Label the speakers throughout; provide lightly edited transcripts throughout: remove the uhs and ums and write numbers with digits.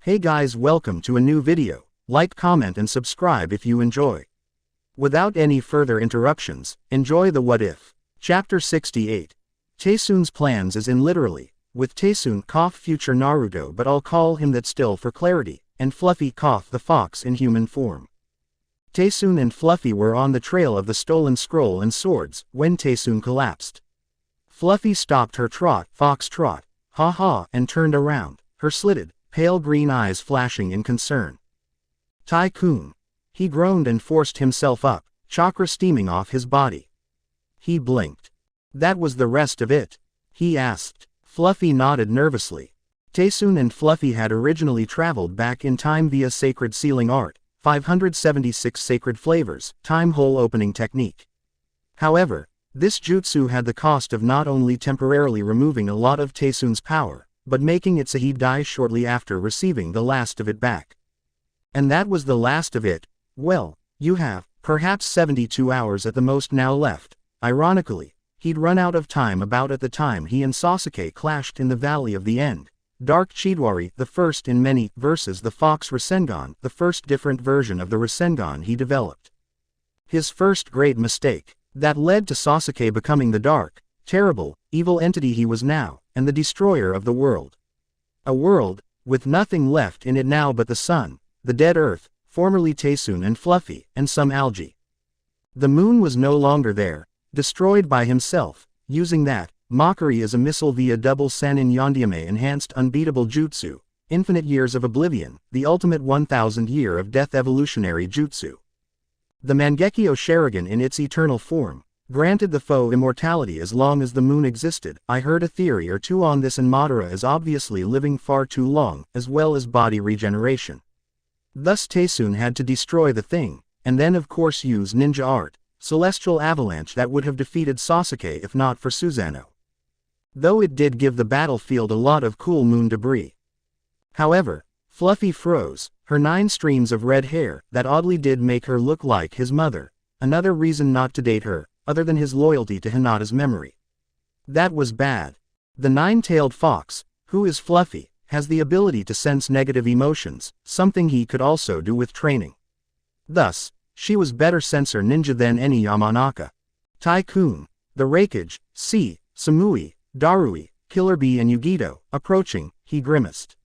Speaker 1: Hey guys, welcome to a new video. Like, comment and subscribe if you enjoy. Without any further interruptions, enjoy the What If. Chapter 68. Taesoon's plans is in literally, with Taesoon future Naruto, but I'll call him that still for clarity, and Fluffy the fox in human form. Taesoon and Fluffy were on the trail of the stolen scroll and swords, when Taesoon collapsed. Fluffy stopped her fox trot, and turned around, her slitted, pale green eyes flashing in concern. Tycoon. He groaned and forced himself up, chakra steaming off his body. He blinked. That was the rest of it? He asked. Fluffy nodded nervously. Taesoon and Fluffy had originally traveled back in time via sacred sealing art, 576 sacred flavors, time hole opening technique. However, this jutsu had the cost of not only temporarily removing a lot of Taesoon's power, but making it so he'd die shortly after receiving the last of it back. And that was the last of it. Well, you have, perhaps 72 hours at the most now left. Ironically, he'd run out of time about at the time he and Sasuke clashed in the Valley of the End. Dark Chidori, the first in many, versus the Fox Rasengan, the first different version of the Rasengan he developed. His first great mistake, that led to Sasuke becoming the dark, terrible, evil entity he was now, and the destroyer of the world. A world, with nothing left in it now but the sun, the dead earth, formerly Taesoon and Fluffy, and some algae. The moon was no longer there, destroyed by himself, using that mockery as a missile via double Sanin Yondyame enhanced unbeatable jutsu, infinite years of oblivion, the ultimate 1,000 year of death evolutionary jutsu. The Mangekyo Sharingan in its eternal form, granted the foe immortality as long as the moon existed. I heard a theory or two on this, and Madara is obviously living far too long, as well as body regeneration. Thus Taesoon had to destroy the thing, and then of course use ninja art, celestial avalanche that would have defeated Sasuke if not for Susanoo. Though it did give the battlefield a lot of cool moon debris. However, Fluffy froze, her 9 streams of red hair, that oddly did make her look like his mother, another reason not to date her, other than his loyalty to Hinata's memory. That was bad. The 9-tailed fox, who is Fluffy, has the ability to sense negative emotions, something he could also do with training. Thus, she was better sensor ninja than any Yamanaka. Tycoon, the Raikage, Samui, Darui, Killer Bee and Yugito, approaching, he grimaced.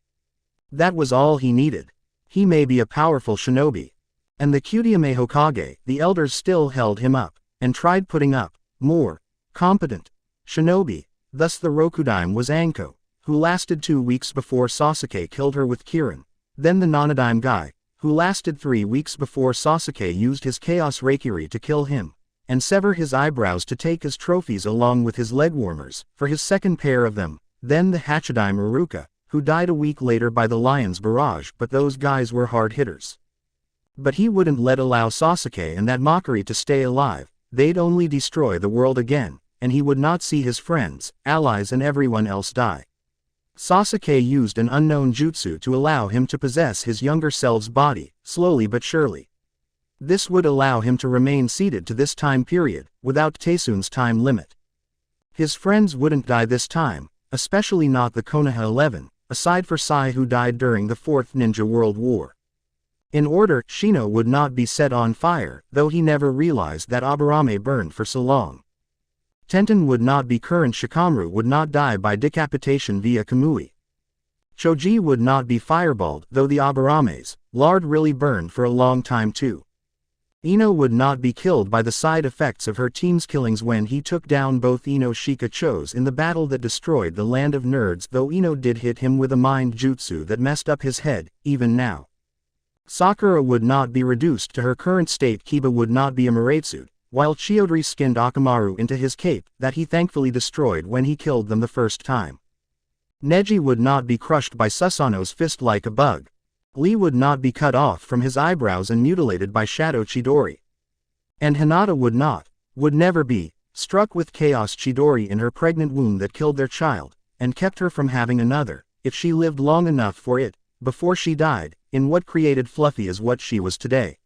Speaker 1: That was all he needed. He may be a powerful shinobi. And the Kyudyame Hokage, the elders still held him up, and tried putting up more competent shinobi. Thus the Rokudime was Anko, who lasted 2 weeks before Sasuke killed her with Kirin, then the Nanadime guy, who lasted 3 weeks before Sasuke used his Chaos Reikiri to kill him, and sever his eyebrows to take as trophies along with his leg warmers, for his second pair of them, then the Hachidime Iruka, who died a week later by the Lion's Barrage, but those guys were hard hitters. But he wouldn't allow Sasuke and that mockery to stay alive. They'd only destroy the world again, and he would not see his friends, allies and everyone else die. Sasuke used an unknown jutsu to allow him to possess his younger self's body, slowly but surely. This would allow him to remain seated to this time period, without Taesoon's time limit. His friends wouldn't die this time, especially not the Konoha 11, aside for Sai who died during the 4th Ninja World War. In order, Shino would not be set on fire, though he never realized that Aburame burned for so long. Tenten would not be Current Shikamaru would not die by decapitation via Kamui. Choji would not be fireballed, though the Aburame's lard really burned for a long time too. Ino would not be killed by the side effects of her team's killings when he took down both Ino Shikachos in the battle that destroyed the land of nerds, though Ino did hit him with a mind jutsu that messed up his head, even now. Sakura would not be reduced to her current state. Kiba would not be Amaretsu, while Chiodri skinned Akamaru into his cape, that he thankfully destroyed when he killed them the first time. Neji would not be crushed by Susanoo's fist like a bug. Lee would not be cut off from his eyebrows and mutilated by Shadow Chidori. And Hinata would never be, struck with Chaos Chidori in her pregnant womb that killed their child, and kept her from having another, if she lived long enough for it, before she died, in what created Fluffy as what she was today.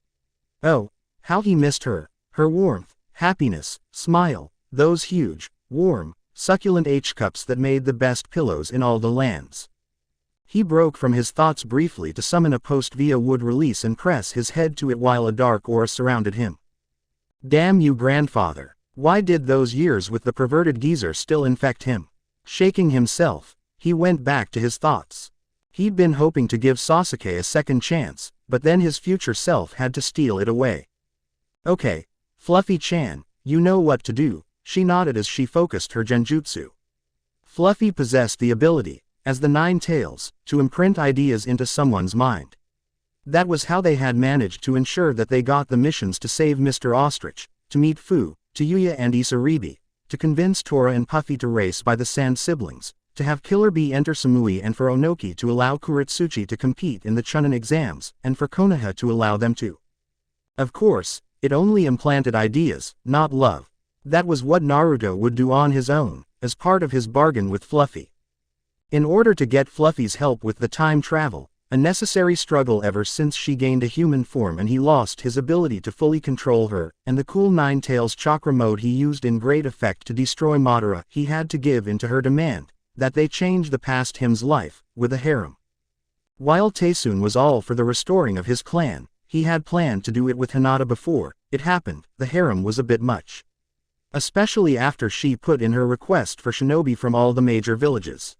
Speaker 1: Oh, how he missed her, her warmth, happiness, smile, those huge, warm, succulent H-cups that made the best pillows in all the lands. He broke from his thoughts briefly to summon a post via wood release and press his head to it while a dark aura surrounded him. Damn you, grandfather. Why did those years with the perverted geezer still infect him? Shaking himself, he went back to his thoughts. He'd been hoping to give Sasuke a second chance, but then his future self had to steal it away. Okay, Fluffy-chan, you know what to do, she nodded as she focused her genjutsu. Fluffy possessed the ability, as the Nine Tails, to imprint ideas into someone's mind. That was how they had managed to ensure that they got the missions to save Mr. Ostrich, to meet Fu, to Yuya and Isaribi, to convince Tora and Puffy to race by the Sand siblings, to have Killer Bee enter Samui and for Onoki to allow Kuretsuchi to compete in the Chunin exams, and for Konoha to allow them to. Of course, it only implanted ideas, not love. That was what Naruto would do on his own, as part of his bargain with Fluffy. In order to get Fluffy's help with the time travel, a necessary struggle ever since she gained a human form and he lost his ability to fully control her, and the cool Nine Tails chakra mode he used in great effect to destroy Madara, he had to give in to her demand, that they change the past him's life, with a harem. While Taesun was all for the restoring of his clan, he had planned to do it with Hinata before it happened. The harem was a bit much. Especially after she put in her request for shinobi from all the major villages.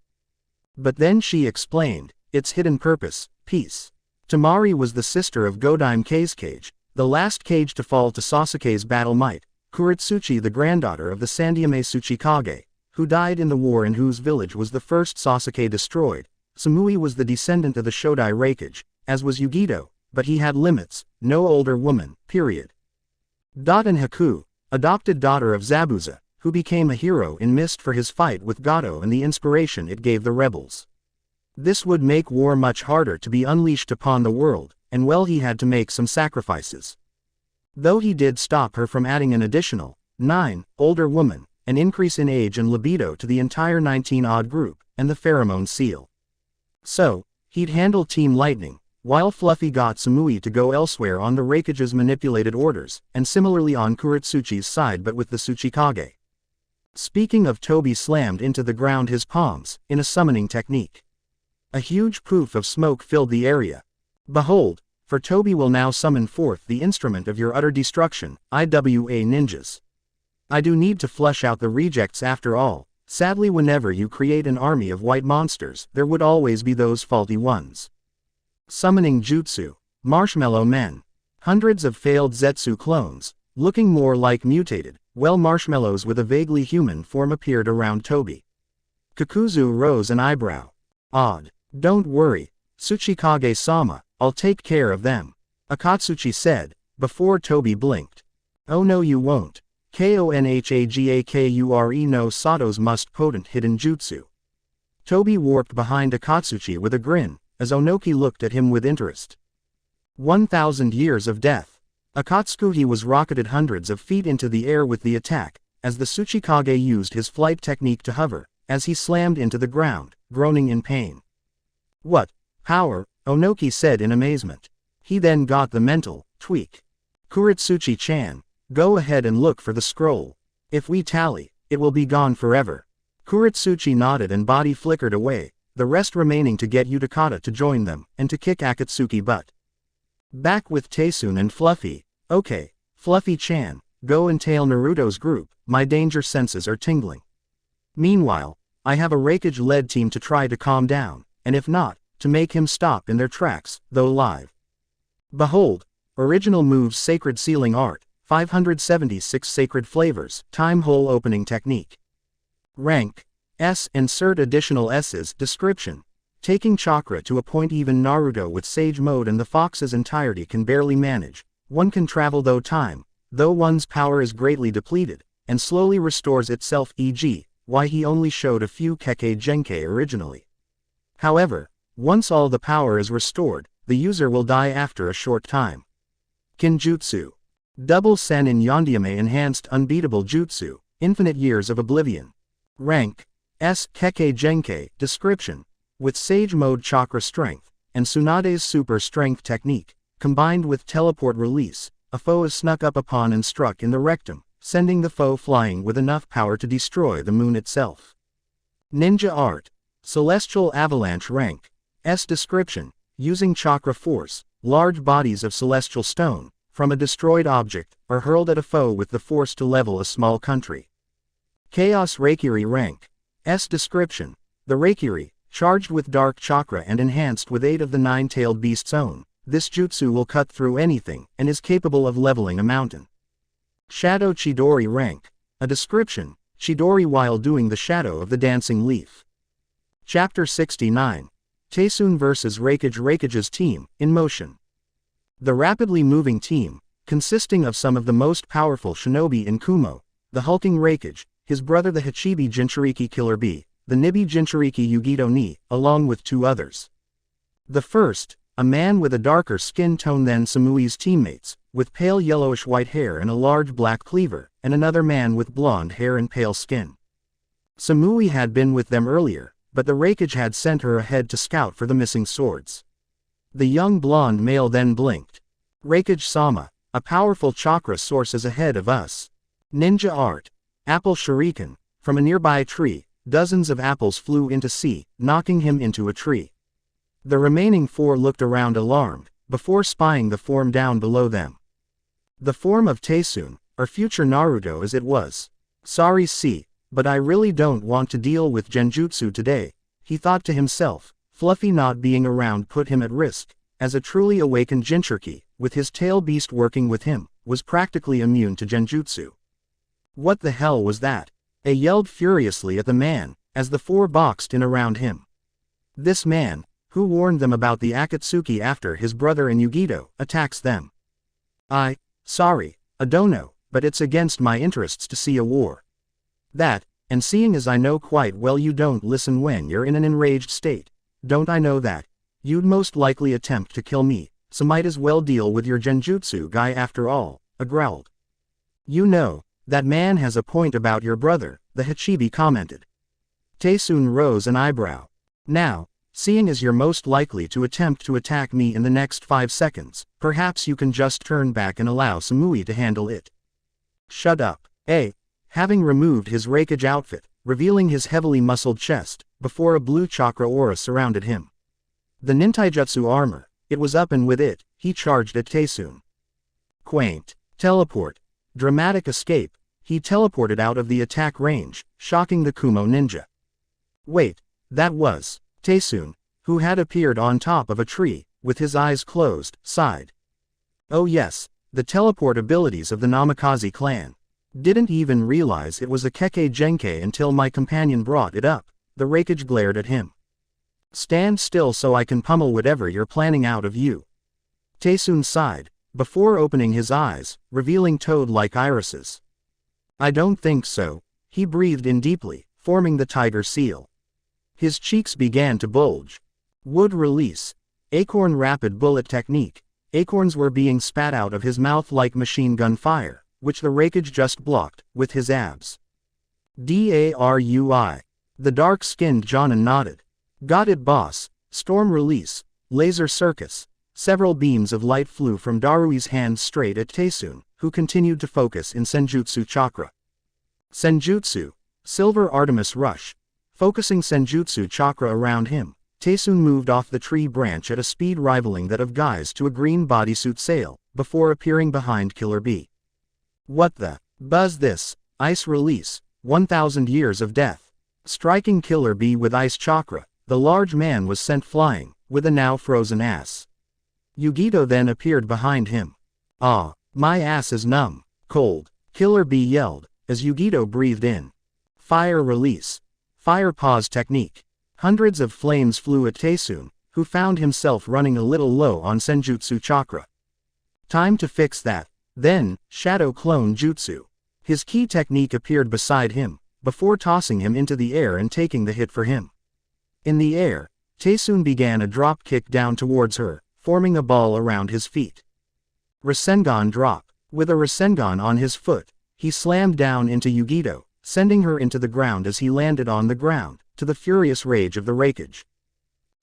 Speaker 1: But then she explained, its hidden purpose, peace. Tamari was the sister of Godaime Kage, the last Kage to fall to Sasuke's battle might, Kuretsuchi the granddaughter of the Sandyame Tsuchikage, who died in the war and whose village was the first Sasuke destroyed. Samui was the descendant of the Shodai Raikage, as was Yugito, but he had limits, no older woman, period. Dot and Haku, adopted daughter of Zabuza, who became a hero in Mist for his fight with Gato and the inspiration it gave the rebels. This would make war much harder to be unleashed upon the world, and well, he had to make some sacrifices. Though he did stop her from adding an additional 9 older woman, an increase in age and libido to the entire 19-odd group, and the pheromone seal. So, he'd handle Team Lightning, while Fluffy got Samui to go elsewhere on the Raikage's manipulated orders, and similarly on Kuretsuchi's side but with the Tsuchikage. Speaking of, Toby slammed into the ground his palms, in a summoning technique. A huge poof of smoke filled the area. Behold, for Toby will now summon forth the instrument of your utter destruction, IWA ninjas. I do need to flush out the rejects after all. Sadly, whenever you create an army of white monsters, there would always be those faulty ones. Summoning Jutsu. Marshmallow Men. Hundreds of failed Zetsu clones, looking more like mutated, marshmallows with a vaguely human form appeared around Toby. Kakuzu rose an eyebrow. Odd. Don't worry, Tsuchikage-sama, I'll take care of them. Akatsuchi said, before Toby blinked. Oh no you won't. Konhagakure no Sato's most potent hidden jutsu. Toby warped behind Akatsuchi with a grin, as Onoki looked at him with interest. 1,000 years of death. Akatsuki was rocketed hundreds of feet into the air with the attack, as the Tsuchikage used his flight technique to hover, as he slammed into the ground, groaning in pain. What power, Onoki said in amazement. He then got the mental tweak. Kuretsuchi-chan, go ahead and look for the scroll. If we tally, it will be gone forever. Kuretsuchi nodded and body flickered away, the rest remaining to get Utakata to join them, and to kick Akatsuki butt. Back with Taesun and Fluffy. Okay, Fluffy-chan, go and tail Naruto's group, my danger senses are tingling. Meanwhile, I have a Raikage-led team to try to calm down, and if not, to make him stop in their tracks, though live. Behold, original moves Sacred Sealing Art, 576 Sacred Flavors, Time Hole Opening Technique. Rank S. Insert additional S's. Description. Taking chakra to a point even Naruto with Sage Mode and the Fox's entirety can barely manage. One can travel though one's power is greatly depleted, and slowly restores itself, e.g., why he only showed a few Kekkei Genkai originally. However, once all the power is restored, the user will die after a short time. Kinjutsu. Double Senin Yondyame Enhanced Unbeatable Jutsu, Infinite Years of Oblivion. Rank S. Kekkei Genkai. Description. With Sage Mode Chakra Strength, and Tsunade's Super Strength Technique, combined with Teleport Release, a foe is snuck up upon and struck in the rectum, sending the foe flying with enough power to destroy the moon itself. Ninja Art. Celestial Avalanche. Rank Description: using chakra force, large bodies of celestial stone, from a destroyed object, are hurled at a foe with the force to level a small country. Chaos Raikiri rank. Description: the Raikiri, charged with dark chakra and enhanced with 8 of the 9-tailed beast's own, this jutsu will cut through anything, and is capable of leveling a mountain. Shadow Chidori rank. A description: Chidori while doing the shadow of the dancing leaf. Chapter 69. Taesun vs Raikage. Raikage's team, in motion. The rapidly moving team, consisting of some of the most powerful shinobi in Kumo, the hulking Raikage, his brother the Hachibi Jinchuriki Killer Bee, the Nibi Jinchuriki Yugito Ni, along with 2 others. The first, a man with a darker skin tone than Samui's teammates, with pale yellowish white hair and a large black cleaver, and another man with blonde hair and pale skin. Samui had been with them earlier, but the Raikage had sent her ahead to scout for the missing swords. The young blonde male then blinked. Raikage-sama, a powerful chakra source is ahead of us. Ninja art. Apple shuriken. From a nearby tree, dozens of apples flew into sea, knocking him into a tree. The remaining 4 looked around alarmed, before spying the form down below them. The form of Taesun, or future Naruto as it was. Sorry see, but I really don't want to deal with genjutsu today, he thought to himself. Fluffy not being around put him at risk, as a truly awakened Jinchuriki, with his tail beast working with him, was practically immune to genjutsu. What the hell was that? A yelled furiously at the man, as the 4 boxed in around him. This man, who warned them about the Akatsuki after his brother and Yugito, attacks them. Sorry, I don't know, but it's against my interests to see a war. That, and seeing as I know quite well you don't listen when you're in an enraged state, don't I know that? You'd most likely attempt to kill me, so might as well deal with your genjutsu guy after all, I growled. You know, that man has a point about your brother, the Hachibi commented. Taesun rose an eyebrow. Now, seeing as you're most likely to attempt to attack me in the next 5 seconds, perhaps you can just turn back and allow Samui to handle it. Shut up. Having removed his Raikage outfit, revealing his heavily muscled chest, before a blue chakra aura surrounded him. The nintaijutsu armor, it was up and with it, he charged at Taesun. Quaint. Teleport. Dramatic escape, he teleported out of the attack range, shocking the Kumo ninja. Wait, that was Taesun, who had appeared on top of a tree, with his eyes closed, sighed. Oh yes, the teleport abilities of the Namikaze clan. Didn't even realize it was a Kekkei Genkai until my companion brought it up, the Raikage glared at him. Stand still so I can pummel whatever you're planning out of you. Taesun sighed, before opening his eyes, revealing toad-like irises. I don't think so, he breathed in deeply, forming the tiger seal. His cheeks began to bulge. Wood release. Acorn rapid bullet technique. Acorns were being spat out of his mouth like machine gun fire, which the Raikage just blocked, with his abs. Darui. The dark-skinned Jonin nodded. Got it boss. Storm release. Laser circus. Several beams of light flew from Darui's hands straight at Taesun, who continued to focus in Senjutsu chakra. Senjutsu. Silver Artemis Rush. Focusing Senjutsu chakra around him, Taesun moved off the tree branch at a speed rivaling that of Guy's to a green bodysuit sail, before appearing behind Killer Bee. What the buzz this? Ice release. 1000 years of death. Striking Killer Bee with ice chakra, the large man was sent flying, with a now frozen ass. Yugito then appeared behind him. Ah, my ass is numb, cold, Killer Bee yelled, as Yugito breathed in. Fire release. Fire pause technique. Hundreds of flames flew at Taesun, who found himself running a little low on Senjutsu chakra. Time to fix that. Then, Shadow Clone Jutsu. His key technique appeared beside him, before tossing him into the air and taking the hit for him. In the air, Taesun began a drop kick down towards her, forming a ball around his feet. Rasengan drop. With a Rasengan on his foot, he slammed down into Yugito, sending her into the ground as he landed on the ground, to the furious rage of the Raikage.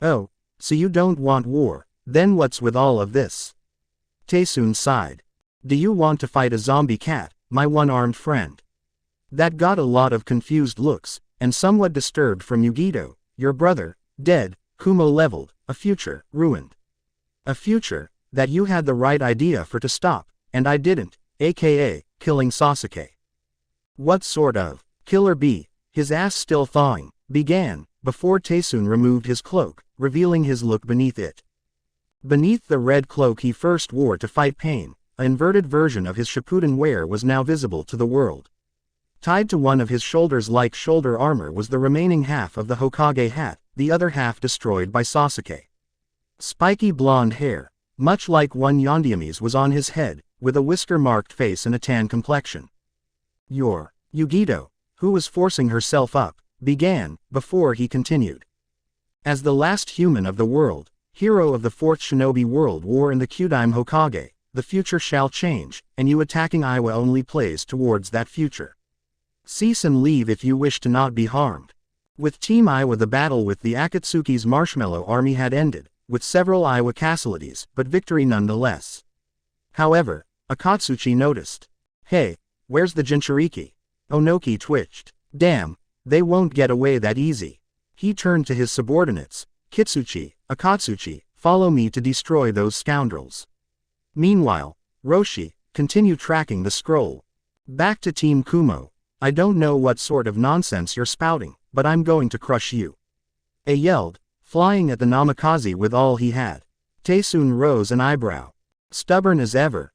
Speaker 1: Oh, so you don't want war, then what's with all of this? Taesun sighed. Do you want to fight a zombie cat, my one-armed friend? That got a lot of confused looks, and somewhat disturbed from Yugito. Your brother, dead, Kumo leveled, a future, ruined. A future, that you had the right idea for to stop, and I didn't, aka, killing Sasuke. What sort of Killer Bee, his ass still thawing, began, before Taesun removed his cloak, revealing his look beneath it. Beneath the red cloak he first wore to fight pain, an inverted version of his Shippuden wear was now visible to the world. Tied to one of his shoulders like shoulder armor was the remaining half of the Hokage hat, the other half destroyed by Sasuke. Spiky blonde hair, much like one Yondaeme's, was on his head, with a whisker-marked face and a tan complexion. Yugito, who was forcing herself up, began, before he continued. As the last human of the world, hero of the 4th Shinobi World War and the Kyudaime Hokage, the future shall change, and you attacking Iwa only plays towards that future. Cease and leave if you wish to not be harmed. With Team Iwa, the battle with the Akatsuki's Marshmallow Army had ended, with several Iwa casualties, but victory nonetheless. However, Akatsuki noticed. Hey, where's the Jinchuriki? Onoki twitched. Damn, they won't get away that easy. He turned to his subordinates. Kitsuchi, Akatsuki, follow me to destroy those scoundrels. Meanwhile, Roshi, continue tracking the scroll. Back to Team Kumo. I don't know what sort of nonsense you're spouting, but I'm going to crush you. A yelled, flying at the Namikaze with all he had. Taesun rose an eyebrow. Stubborn as ever,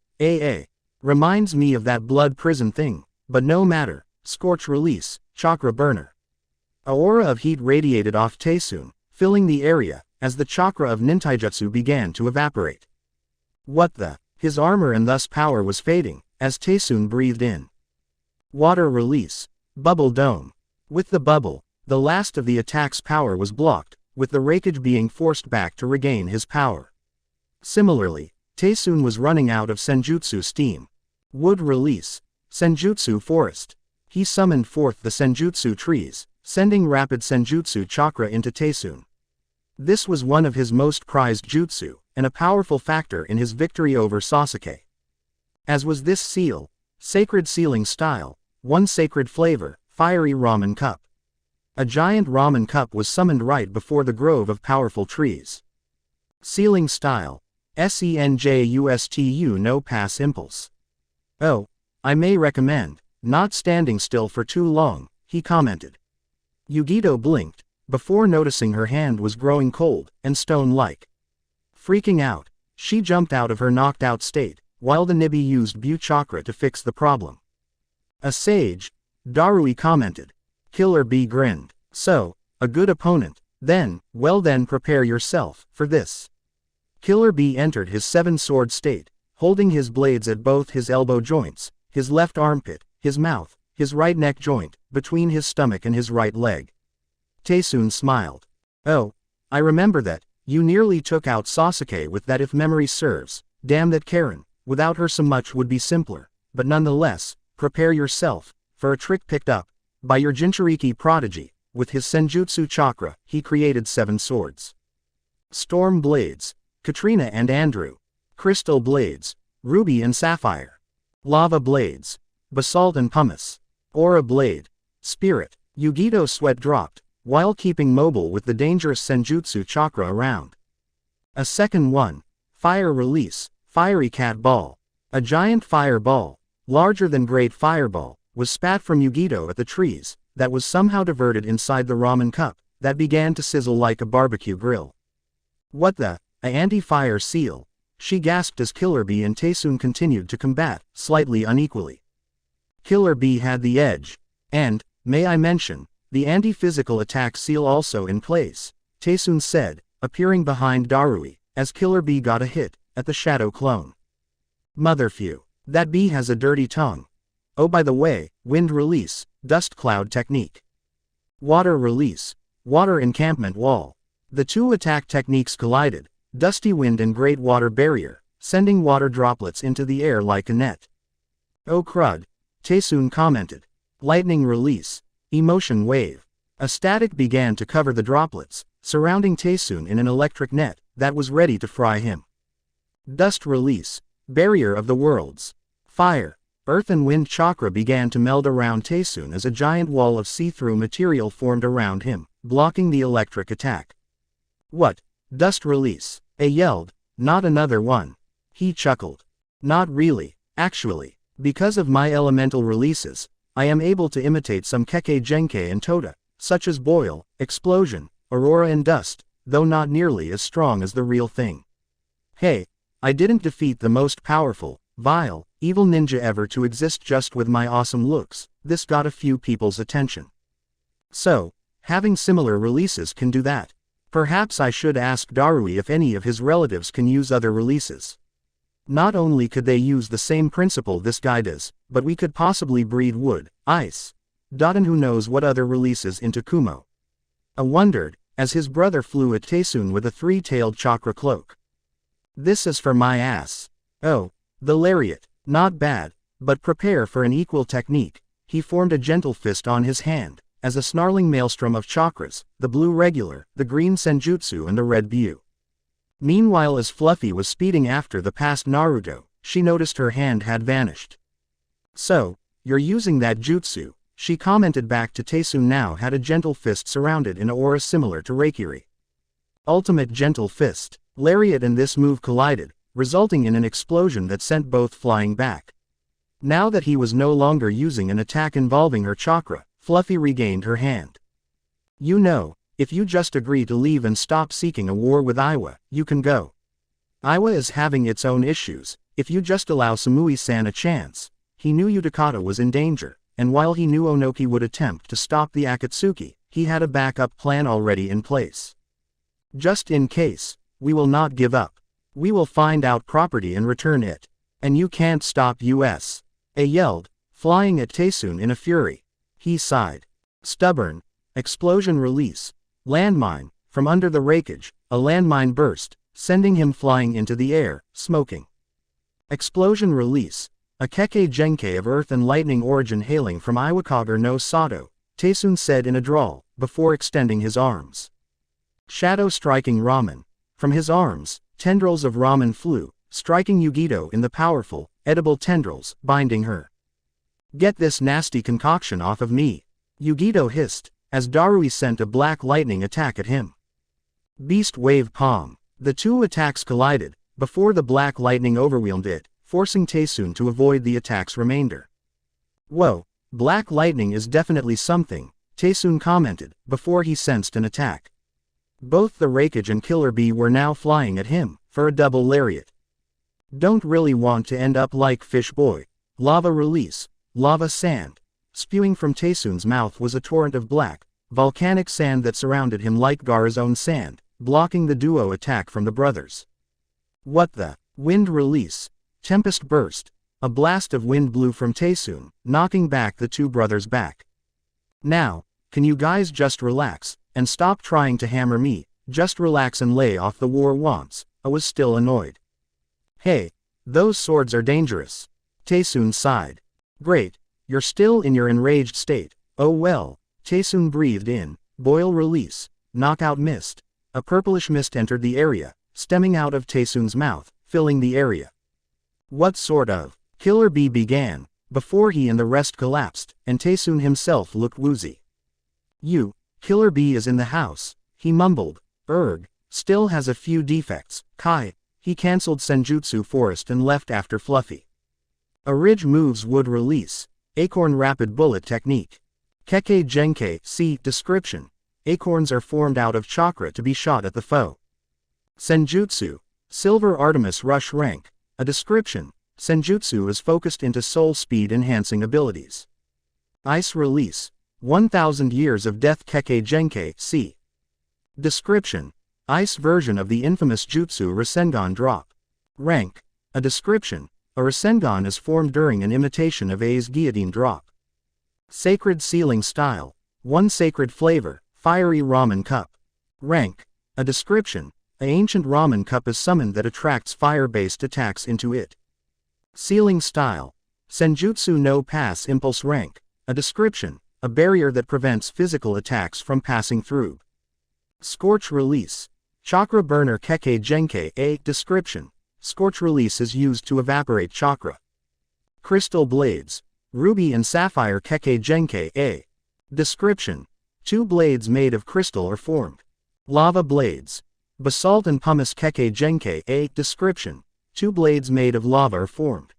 Speaker 1: reminds me of that blood prison thing, but no matter, scorch release, chakra burner. A aura of heat radiated off Taesun, filling the area, as the chakra of nintaijutsu began to evaporate. What the? His armor and thus power was fading, as Taesun breathed in. Water release, bubble dome. With the bubble, the last of the attack's power was blocked, with the Raikage being forced back to regain his power. Similarly, Taesun was running out of Senjutsu steam. Wood release, Senjutsu forest. He summoned forth the Senjutsu trees, sending rapid Senjutsu chakra into Taesun. This was one of his most prized jutsu, and a powerful factor in his victory over Sasuke. As was this seal, sacred sealing style, one sacred flavor, fiery ramen cup. A giant ramen cup was summoned right before the grove of powerful trees. Sealing style, Senjustu no pass impulse. Oh, I may recommend, not standing still for too long, he commented. Yugito blinked, before noticing her hand was growing cold, and stone-like. Freaking out, she jumped out of her knocked-out state, while the Nibi used Bu Chakra to fix the problem. A sage, Darui commented. Killer Bee grinned. So, a good opponent, then, well then prepare yourself, for this. Killer Bee entered his 7-sword state, holding his blades at both his elbow joints, his left armpit, his mouth, his right neck joint, between his stomach and his right leg. Taesun smiled. Oh, I remember that, you nearly took out Sasuke with that if memory serves, damn that Karen, without her so much would be simpler, but nonetheless, prepare yourself, for a trick picked up, by your Jinchuriki prodigy, with his Senjutsu chakra, he created 7 swords. Storm blades, Katrina and Andrew. Crystal blades, Ruby and Sapphire. Lava blades, Basalt and Pumice. Aura blade, Spirit. Yugito's sweat dropped, while keeping mobile with the dangerous Senjutsu chakra around. A second one, fire release, Fiery Cat Ball. A giant fireball, larger than Great Fireball, was spat from Yugito at the trees, that was somehow diverted inside the ramen cup, that began to sizzle like a barbecue grill. What the? A anti-fire seal, she gasped as Killer Bee and Taesun continued to combat, slightly unequally. Killer Bee had the edge, and, may I mention, the anti-physical attack seal also in place, Taesun said, appearing behind Darui, as Killer Bee got a hit, at the shadow clone. Motherphew, that bee has a dirty tongue. Oh by the way, wind release, dust cloud technique. Water release, water encampment wall. The two attack techniques collided, dusty wind and great water barrier, sending water droplets into the air like a net. Oh crud, Taesun commented. Lightning release, emotion wave. A static began to cover the droplets, surrounding Taesun in an electric net, that was ready to fry him. Dust release, barrier of the worlds. Fire, earth and wind chakra began to meld around Taesun as a giant wall of see-through material formed around him, blocking the electric attack. What? Dust release. I yelled. Not another one. He chuckled. Not really, actually. Because of my elemental releases, I am able to imitate some Kekkei Genkai and Tota, such as Boil, Explosion, Aurora and Dust, though not nearly as strong as the real thing. Hey, I didn't defeat the most powerful, vile, evil ninja ever to exist just with my awesome looks. This got a few people's attention. So, having similar releases can do that. Perhaps I should ask Darui if any of his relatives can use other releases. Not only could they use the same principle this guy does, but we could possibly breed wood, ice. And who knows what other releases into Kumo. I wondered, as his brother flew at Taesun with a three-tailed chakra cloak. This is for my ass. Oh, the lariat. Not bad, but prepare for an equal technique. He formed a gentle fist on his hand, as a snarling maelstrom of chakras, the blue regular, the green senjutsu and the red byu. Meanwhile, as Fluffy was speeding after the past Naruto, she noticed her hand had vanished. So, you're using that jutsu, she commented back to Taesun. Now had a gentle fist surrounded in an aura similar to Raikage. Ultimate gentle fist. Lariat and this move collided, resulting in an explosion that sent both flying back. Now that he was no longer using an attack involving her chakra, Fluffy regained her hand. You know, if you just agree to leave and stop seeking a war with Iwa, you can go. Iwa is having its own issues. If you just allow Samui-san a chance. He knew Utakata was in danger, and while he knew Onoki would attempt to stop the Akatsuki, he had a backup plan already in place. Just in case, we will not give up. We will find out property and return it. And you can't stop us. I yelled, flying at Taesun in a fury. He sighed. Stubborn. Explosion release. Landmine. From under the Raikage, a landmine burst, sending him flying into the air, smoking. Explosion release. A Kekkei Genkai of earth and lightning origin hailing from Iwakager no Sato, Taesun said in a drawl, before extending his arms. Shadow striking ramen. From his arms, tendrils of ramen flew, striking Yugito in the powerful, edible tendrils, binding her. Get this nasty concoction off of me. Yugito hissed, as Darui sent a black lightning attack at him. Beast wave palm. The two attacks collided, before the black lightning overwhelmed it, forcing Taesun to avoid the attack's remainder. Whoa, black lightning is definitely something, Taesun commented, before he sensed an attack. Both the Raikage and Killer Bee were now flying at him, for a double lariat. Don't really want to end up like Fish Boy. Lava release. Lava sand. Spewing from Taesun's mouth was a torrent of black, volcanic sand that surrounded him like Gaara's own sand, blocking the duo attack from the brothers. What the? Wind release. Tempest burst. A blast of wind blew from Taesun, knocking back the two brothers back. Now, can you guys just relax, and stop trying to hammer me? Just relax and lay off the war wants. I was still annoyed. Hey, those swords are dangerous. Taesun sighed. Great, you're still in your enraged state. Oh well. Taesun breathed in. Boil release. Knockout mist. A purplish mist entered the area, stemming out of Taesun's mouth, filling the area. What sort of? Killer Bee began, before he and the rest collapsed, and Taesun himself looked woozy. Killer Bee is in the house, he mumbled. Still has a few defects. Kai. He cancelled Senjutsu Forest and left after Fluffy. A ridge moves wood release. Acorn rapid bullet technique. Kekkei Genkai. See description. Acorns are formed out of chakra to be shot at the foe. Senjutsu. Silver Artemis Rush rank. A description. Senjutsu is focused into soul speed enhancing abilities. Ice release. 1000 years of death Kekkei Genkai. See description. Ice version of the infamous jutsu Rasengan drop. Rank. A description. A Rasengan is formed during an imitation of A's guillotine drop. Sacred sealing style. One sacred flavor, fiery ramen cup. Rank. A description. An ancient ramen cup is summoned that attracts fire-based attacks into it. Sealing style. Senjutsu no pass impulse rank. A description. A barrier that prevents physical attacks from passing through. Scorch release. Chakra burner Kekkei Genkai. A description. Scorch release is used to evaporate chakra. Crystal blades. Ruby and sapphire Kekkei Genkai. A description. Two blades made of crystal are formed. Lava blades. Basalt and pumice Kekkei Genkei. A description: 2 blades made of lava are formed.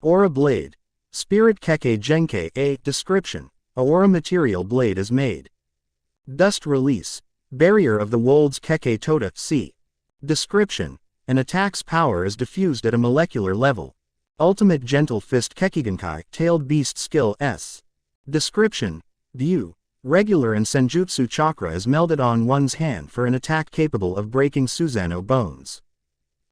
Speaker 1: Aura blade. Spirit Kekkei Genkei. A description: a aura material blade is made. Dust release. Barrier of the Wolds Kekkei Tota. C. Description: an attack's power is diffused at a molecular level. Ultimate Gentle Fist Kekigenkai. Tailed Beast Skill. S. Description: view. Regular and Senjutsu chakra is melded on one's hand for an attack capable of breaking Susanoo bones.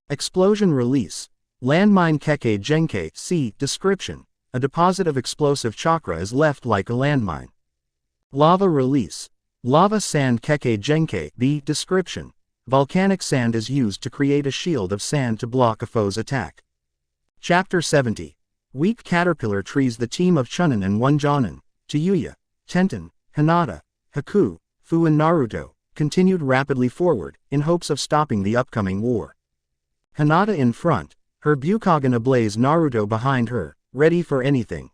Speaker 1: Explosion release. Landmine Kekkei Genkei. C. Description: a deposit of explosive chakra is left like a landmine. Lava release. Lava sand Kekkei Genkei. B. Description: volcanic sand is used to create a shield of sand to block a foe's attack. Chapter 70. Weak Caterpillar Trees. The team of Chunin and One Jonin, Tayuya, Tenten, Hinata, Haku, Fu and Naruto continued rapidly forward, in hopes of stopping the upcoming war. Hinata in front, her Byukagen ablaze, Naruto behind her, ready for anything.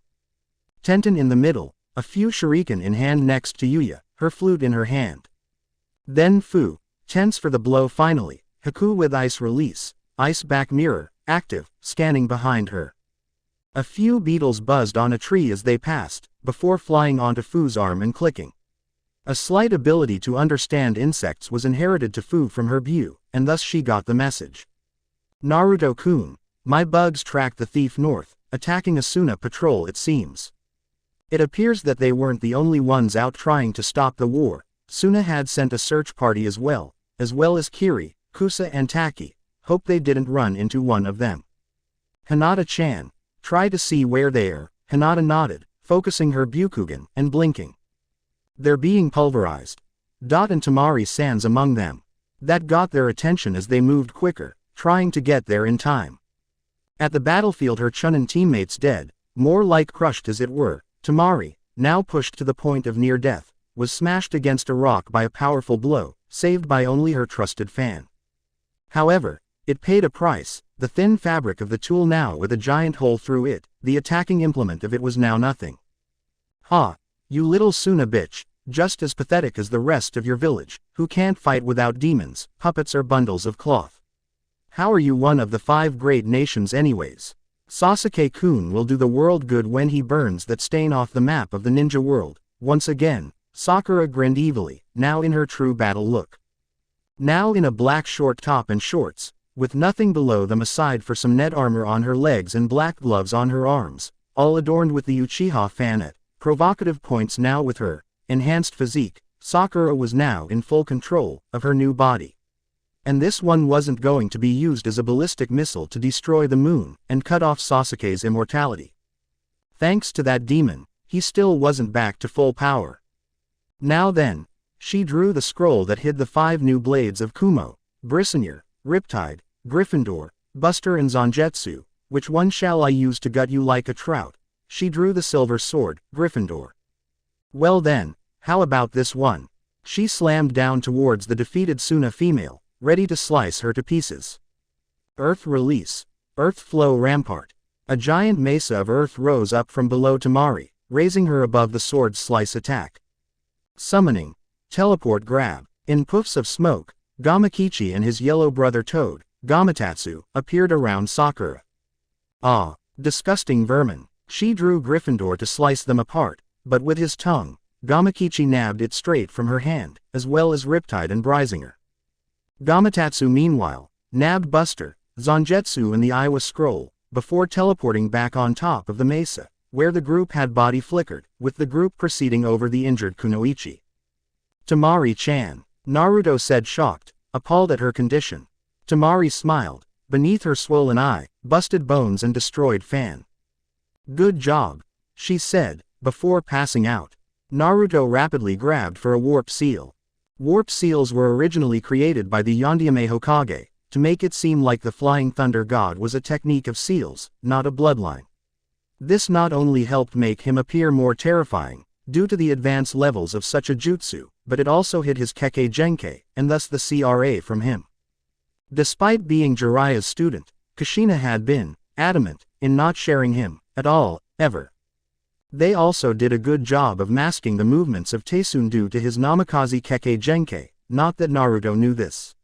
Speaker 1: Tenten in the middle, a few shuriken in hand next to Yuya, her flute in her hand. Then Fu, tense for the blow finally, Haku with ice release, ice back mirror, active, scanning behind her. A few beetles buzzed on a tree as they passed, before flying onto Fu's arm and clicking. A slight ability to understand insects was inherited to Fu from her Byu, and thus she got the message. Naruto-kun, my bugs tracked the thief north, attacking Asuna patrol it seems. It appears that they weren't the only ones out trying to stop the war. Suna had sent a search party as well as Kiri, Kusa and Taki. Hope they didn't run into one of them. Hinata-chan, try to see where they are. Hinata nodded, focusing her Byukugen, and blinking. They're being pulverized. Dot and Tamari-san's among them. That got their attention as they moved quicker, trying to get there in time. At the battlefield her Chunin teammates dead, more like crushed as it were. Tamari, now pushed to the point of near death, was smashed against a rock by a powerful blow, saved by only her trusted fan. However, it paid a price. The thin fabric of the tool now with a giant hole through it, the attacking implement of it was now nothing. Ha! You little Suna bitch, just as pathetic as the rest of your village, who can't fight without demons, puppets or bundles of cloth. How are you one of the 5 great nations anyways? Sasuke-kun will do the world good when he burns that stain off the map of the ninja world. Once again, Sakura grinned evilly, now in her true battle look. Now in a black short top and shorts, with nothing below them aside for some net armor on her legs and black gloves on her arms, all adorned with the Uchiha fan at provocative points. Now with her enhanced physique, Sakura was now in full control of her new body. And this one wasn't going to be used as a ballistic missile to destroy the moon and cut off Sasuke's immortality. Thanks to that demon, he still wasn't back to full power. Now then, she drew the scroll that hid the 5 new blades of Kumo, Brisonnier, Riptide, Gryffindor, Buster and Zangetsu. Which one shall I use to gut you like a trout? She drew the silver sword, Gryffindor. Well then, how about this one? She slammed down towards the defeated Suna female, ready to slice her to pieces. Earth release. Earth flow rampart. A giant mesa of earth rose up from below Tamari, raising her above the sword slice attack. Summoning. Teleport grab. In puffs of smoke, Gamakichi and his yellow brother Toad, Gamatatsu, appeared around Sakura. Ah, disgusting vermin. She drew Gryffindor to slice them apart, but with his tongue, Gamakichi nabbed it straight from her hand, as well as Riptide and Brisinger. Gamatatsu meanwhile, nabbed Buster, Zangetsu and the Iowa scroll, before teleporting back on top of the mesa, where the group had body flickered, with the group proceeding over the injured Kunoichi. Tamari-chan, Naruto said, shocked, appalled at her condition. Tamari smiled, beneath her swollen eye, busted bones and destroyed fan. Good job, she said, before passing out. Naruto rapidly grabbed for a warp seal. Warp seals were originally created by the Yondaime Hokage, to make it seem like the Flying Thunder God was a technique of seals, not a bloodline. This not only helped make him appear more terrifying, due to the advanced levels of such a jutsu, but it also hid his Kekkei Genkei, and thus the CRA from him. Despite being Jiraiya's student, Kushina had been adamant in not sharing him at all, ever. They also did a good job of masking the movements of Taesun due to his Namikaze Kekkei Genkei, not that Naruto knew this.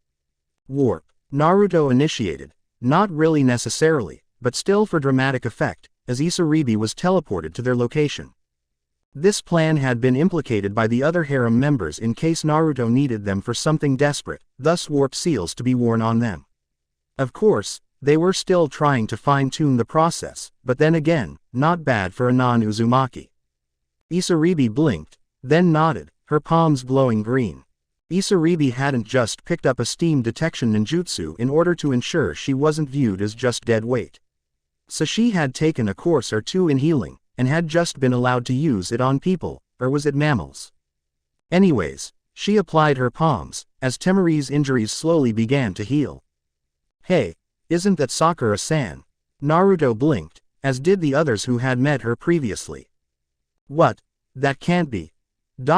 Speaker 1: Warp. Naruto initiated, not really necessarily, but still for dramatic effect, as Isaribi was teleported to their location. This plan had been implicated by the other harem members in case Naruto needed them for something desperate, thus warp seals to be worn on them. Of course, they were still trying to fine-tune the process, but then again, not bad for a non-Uzumaki. Isaribi blinked, then nodded, her palms glowing green. Isaribi hadn't just picked up a steam detection ninjutsu in order to ensure she wasn't viewed as just dead weight. So she had taken a course or two in healing, and had just been allowed to use it on people, or was it mammals? Anyways, she applied her palms, as Temari's injuries slowly began to heal. Hey, isn't that Sakura-san? Naruto blinked, as did the others who had met her previously. What? That can't be.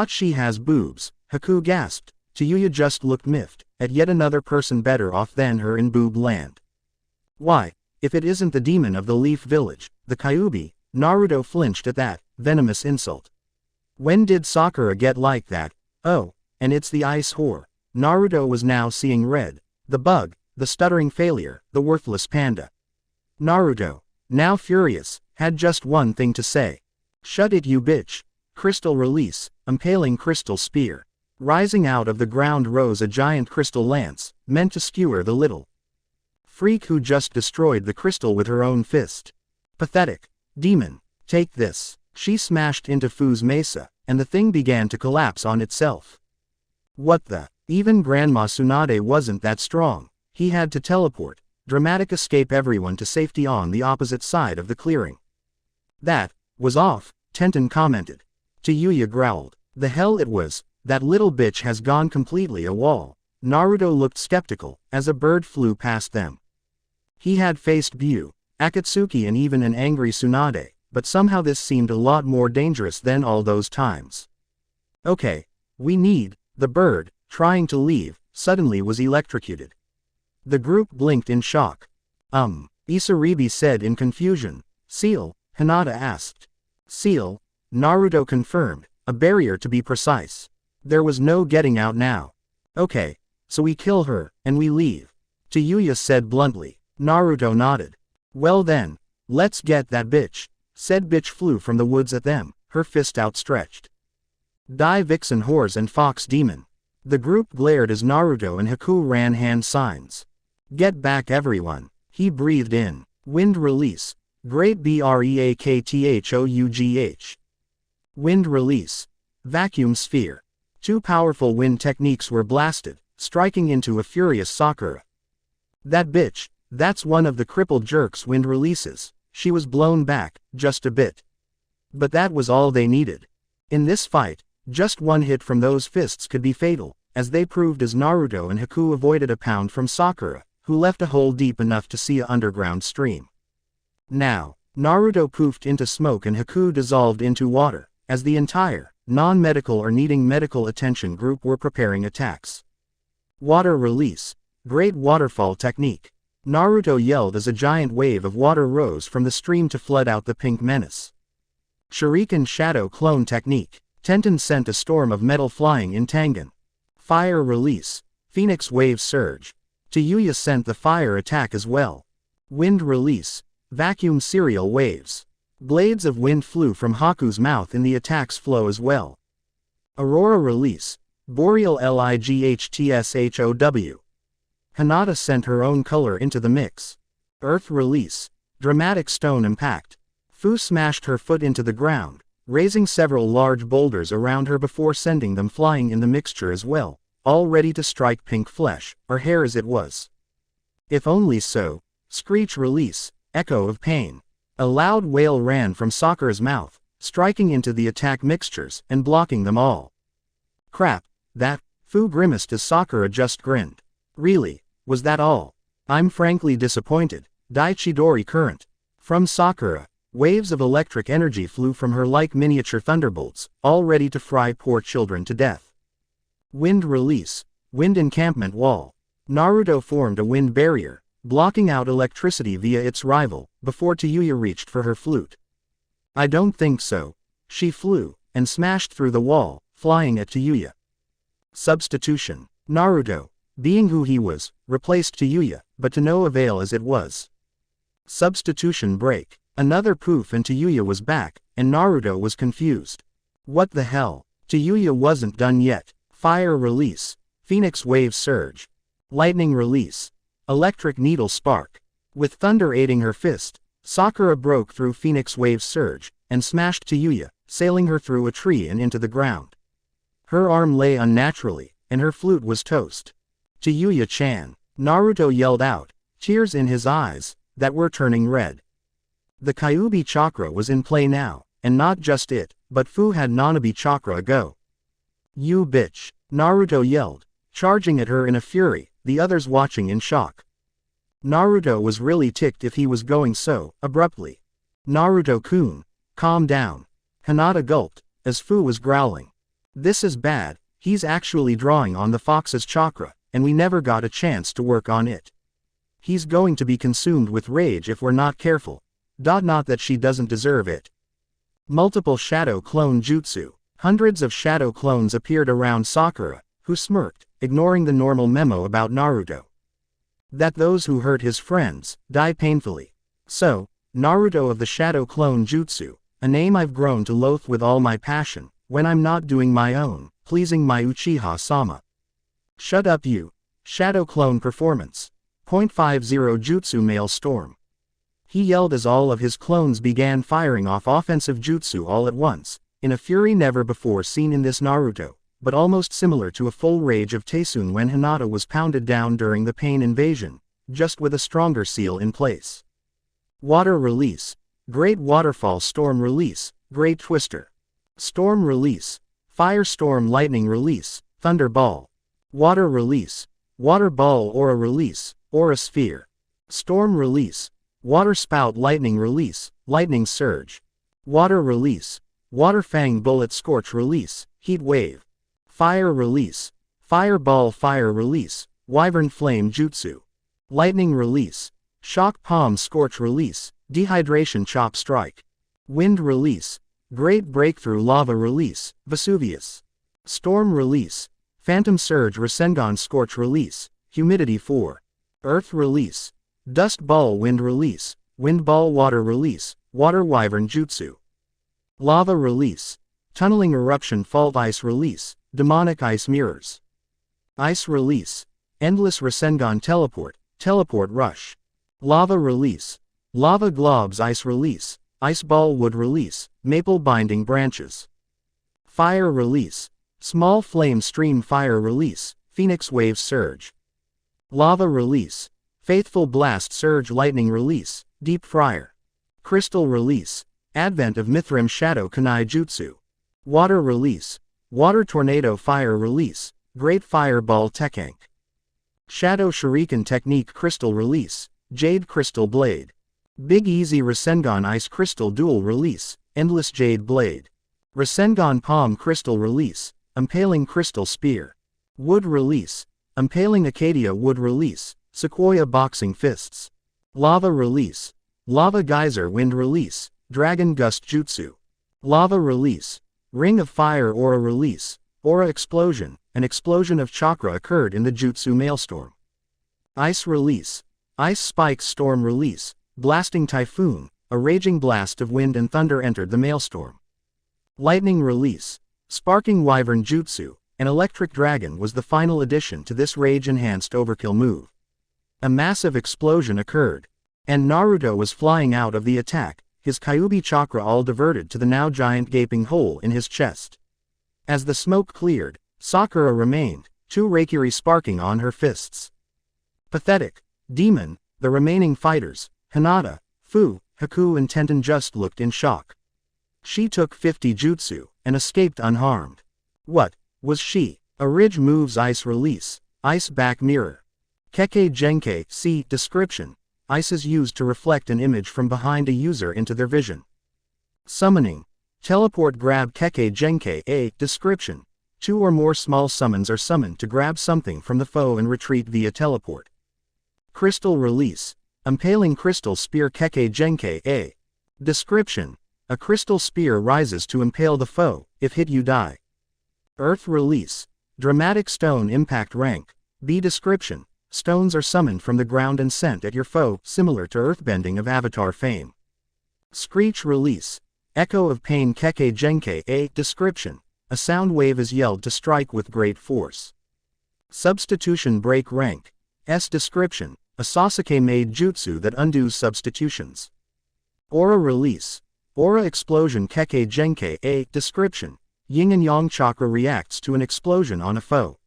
Speaker 1: She has boobs, Haku gasped. Tayuya just looked miffed, at yet another person better off than her in boob land. Why, if it isn't the demon of the Leaf Village, the Kyuubi, Naruto flinched at that venomous insult. When did Sakura get like that? Oh, and it's the ice whore. Naruto was now seeing red. The bug, the stuttering failure, the worthless panda. Naruto, now furious, had just one thing to say. Shut it, you bitch. Crystal release, impaling crystal spear. Rising out of the ground rose a giant crystal lance, meant to skewer the little freak who just destroyed the crystal with her own fist. Pathetic. Demon, take this. She smashed into Fu's mesa, and the thing began to collapse on itself. What the? Even Grandma Tsunade wasn't that strong. He had to teleport, dramatic escape everyone to safety on the opposite side of the clearing. That was off, Tenten commented. Tayuya growled. The hell it was. That little bitch has gone completely AWOL. Naruto looked skeptical, as a bird flew past them. He had faced Buu, Akatsuki and even an angry Tsunade, but somehow this seemed a lot more dangerous than all those times. Okay, we need, the bird, trying to leave, suddenly was electrocuted. The group blinked in shock. Isaribi said in confusion. Seal, Hinata asked. Seal, Naruto confirmed, a barrier to be precise. There was no getting out now. Okay, so we kill her, and we leave. Tayuya said bluntly. Naruto nodded. Well then, let's get that bitch. Said bitch flew from the woods at them, her fist outstretched. Die vixen whores and fox demon. The group glared as Naruto and Haku ran hand signs. Get back everyone. He breathed in. Wind release. Great Breakthrough. Wind release. Vacuum sphere. Two powerful wind techniques were blasted, striking into a furious Sakura. That bitch, that's one of the crippled jerk's wind releases. She was blown back, just a bit. But that was all they needed. In this fight, just one hit from those fists could be fatal, as they proved as Naruto and Haku avoided a pound from Sakura, who left a hole deep enough to see an underground stream. Now, Naruto poofed into smoke and Haku dissolved into water, as the entire, non-medical or needing medical attention group were preparing attacks. Water release. Great waterfall technique. Naruto yelled as a giant wave of water rose from the stream to flood out the pink menace. Shuriken shadow clone technique. Tenten sent a storm of metal flying in Tengen. Fire release. Phoenix wave surge. Tayuya sent the fire attack as well. Wind release. Vacuum serial waves. Blades of wind flew from Haku's mouth in the attack's flow as well. Aurora release. Boreal lightshow. Hinata sent her own color into the mix. Earth release. Dramatic stone impact. Fu smashed her foot into the ground, raising several large boulders around her before sending them flying in the mixture as well, all ready to strike pink flesh, or hair as it was. If only so. Screech release. Echo of pain. A loud wail ran from Sakura's mouth, striking into the attack mixtures and blocking them all. Crap, that, Fu grimaced as Sakura just grinned. Really, was that all? I'm frankly disappointed. Daichidori current. From Sakura, waves of electric energy flew from her like miniature thunderbolts, all ready to fry poor children to death. Wind release. Wind encampment wall. Naruto formed a wind barrier, blocking out electricity via its rival, before Tayuya reached for her flute. I don't think so. She flew, and smashed through the wall, flying at Tayuya. Substitution. Naruto, Being who he was, replaced Tayuya, but to no avail as it was. Substitution break. Another poof and Tayuya was back, and Naruto was confused. What the hell? Tayuya wasn't done yet. Fire release. Phoenix wave surge. Lightning release. Electric needle spark. With thunder aiding her fist, Sakura broke through Phoenix wave surge, and smashed Tayuya, sailing her through a tree and into the ground. Her arm lay unnaturally, and her flute was toast. Tayuya-chan. Naruto yelled out, tears in his eyes, that were turning red. The Kyuubi chakra was in play now, and not just it, but Fu had Nanabi chakra go. You bitch, Naruto yelled, charging at her in a fury, the others watching in shock. Naruto was really ticked if he was going so abruptly. Naruto-kun, calm down. Hinata gulped, as Fu was growling. This is bad, he's actually drawing on the fox's chakra, and we never got a chance to work on it. He's going to be consumed with rage if we're not careful. Not that she doesn't deserve it. Multiple shadow clone jutsu. Hundreds of shadow clones appeared around Sakura, who smirked, ignoring the normal memo about Naruto. That those who hurt his friends die painfully. So, Naruto of the Shadow Clone Jutsu, a name I've grown to loathe with all my passion, when I'm not doing my own, pleasing my Uchiha-sama. Shut up you. Shadow Clone Performance. 0.50 Jutsu Male Storm. He yelled as all of his clones began firing off offensive jutsu all at once, in a fury never before seen in this Naruto, but almost similar to a full rage of Taesun when Hinata was pounded down during the Pain Invasion, just with a stronger seal in place. Water Release. Great Waterfall Storm Release, Great Twister. Storm Release. Firestorm Lightning Release, Thunder Ball. Water Release. Water Ball Aura Release, Aura Sphere. Storm Release. Water Spout Lightning Release, Lightning Surge. Water Release. Water Fang Bullet Scorch Release, Heat Wave. Fire Release. Fireball Fire Release, Wyvern Flame Jutsu. Lightning Release. Shock Palm Scorch Release, Dehydration Chop Strike. Wind Release. Great Breakthrough Lava Release, Vesuvius. Storm Release. Phantom Surge Rasengan Scorch Release, Humidity 4. Earth Release. Dust Ball Wind Release, Wind Ball Water Release, Water Wyvern Jutsu. Lava Release. Tunneling Eruption Fault Ice Release, Demonic Ice Mirrors. Ice Release. Endless Rasengan Teleport, Teleport Rush. Lava Release. Lava Globs Ice Release, Ice Ball Wood Release, Maple Binding Branches. Fire Release. Small Flame Stream Fire Release, Phoenix Wave Surge. Lava Release. Faithful Blast Surge Lightning Release, Deep Fryer. Crystal Release. Advent of Mithram Shadow Kunai Jutsu. Water Release. Water Tornado Fire Release, Great Fireball Tekkank. Shadow Shuriken Technique Crystal Release, Jade Crystal Blade. Big Easy Rasengan Ice Crystal Dual Release, Endless Jade Blade. Rasengan Palm Crystal Release, Impaling Crystal Spear. Wood Release. Impaling Acadia Wood Release, Sequoia Boxing Fists. Lava Release. Lava Geyser Wind Release, Dragon Gust Jutsu. Lava Release. Ring of Fire Aura Release, Aura Explosion. An explosion of chakra occurred in the Jutsu Maelstrom. Ice Release. Ice Spikes Storm Release, Blasting Typhoon. A raging blast of wind and thunder entered the Maelstrom. Lightning Release. Sparking Wyvern Jutsu. An Electric Dragon was the final addition to this rage-enhanced overkill move. A massive explosion occurred, and Naruto was flying out of the attack, his Kyuubi chakra all diverted to the now giant gaping hole in his chest. As the smoke cleared, Sakura remained, 2 Raikiri sparking on her fists. Pathetic. Demon. The remaining fighters, Hinata, Fu, Haku and Tenten just looked in shock. She took 50 jutsu, and escaped unharmed. What was she? A Ridge moves Ice Release, Ice Back Mirror. Kekkei Genkei. See description. Ice is used to reflect an image from behind a user into their vision. Summoning. Teleport Grab Kekkei Genkei. A description. 2 or more small summons are summoned to grab something from the foe and retreat via teleport. Crystal Release. Impaling Crystal Spear Kekkei Genkei. A description. A crystal spear rises to impale the foe. If hit you die. Earth Release. Dramatic Stone Impact Rank. B description: stones are summoned from the ground and sent at your foe, similar to earthbending of Avatar fame. Screech release: echo of pain Kekkei Genkai. A description: a sound wave is yelled to strike with great force. Substitution break rank. S description: a Sasuke-made jutsu that undoes substitutions. Aura release: aura explosion Kekkei Genkai. A description: yin and yang chakra reacts to an explosion on a foe.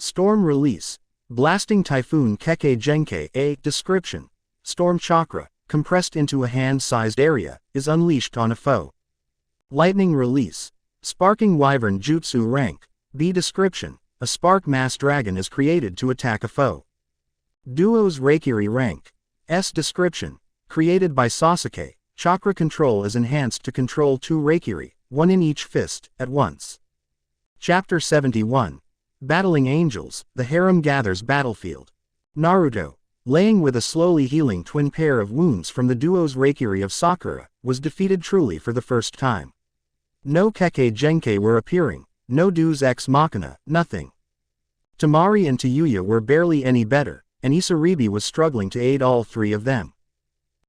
Speaker 1: Storm release: blasting typhoon Kekkei Genkai. A description: storm chakra, compressed into a hand-sized area, is unleashed on a foe. Lightning release: sparking wyvern jutsu rank. B description: a spark mass dragon is created to attack a foe. Duo's Raikage rank. S description: created by Sasuke, chakra control is enhanced to control 2 Raikage, 1 in each fist, at once. Chapter 71. Battling Angels, the harem gathers battlefield. Naruto, laying with a slowly healing twin pair of wounds from the duo's Raikage of Sakura, was defeated truly for the first time. No Kekkei Genkai were appearing, no Deus Ex Machina, nothing. Temari and Tayuya were barely any better, and Isaribi was struggling to aid all 3 of them.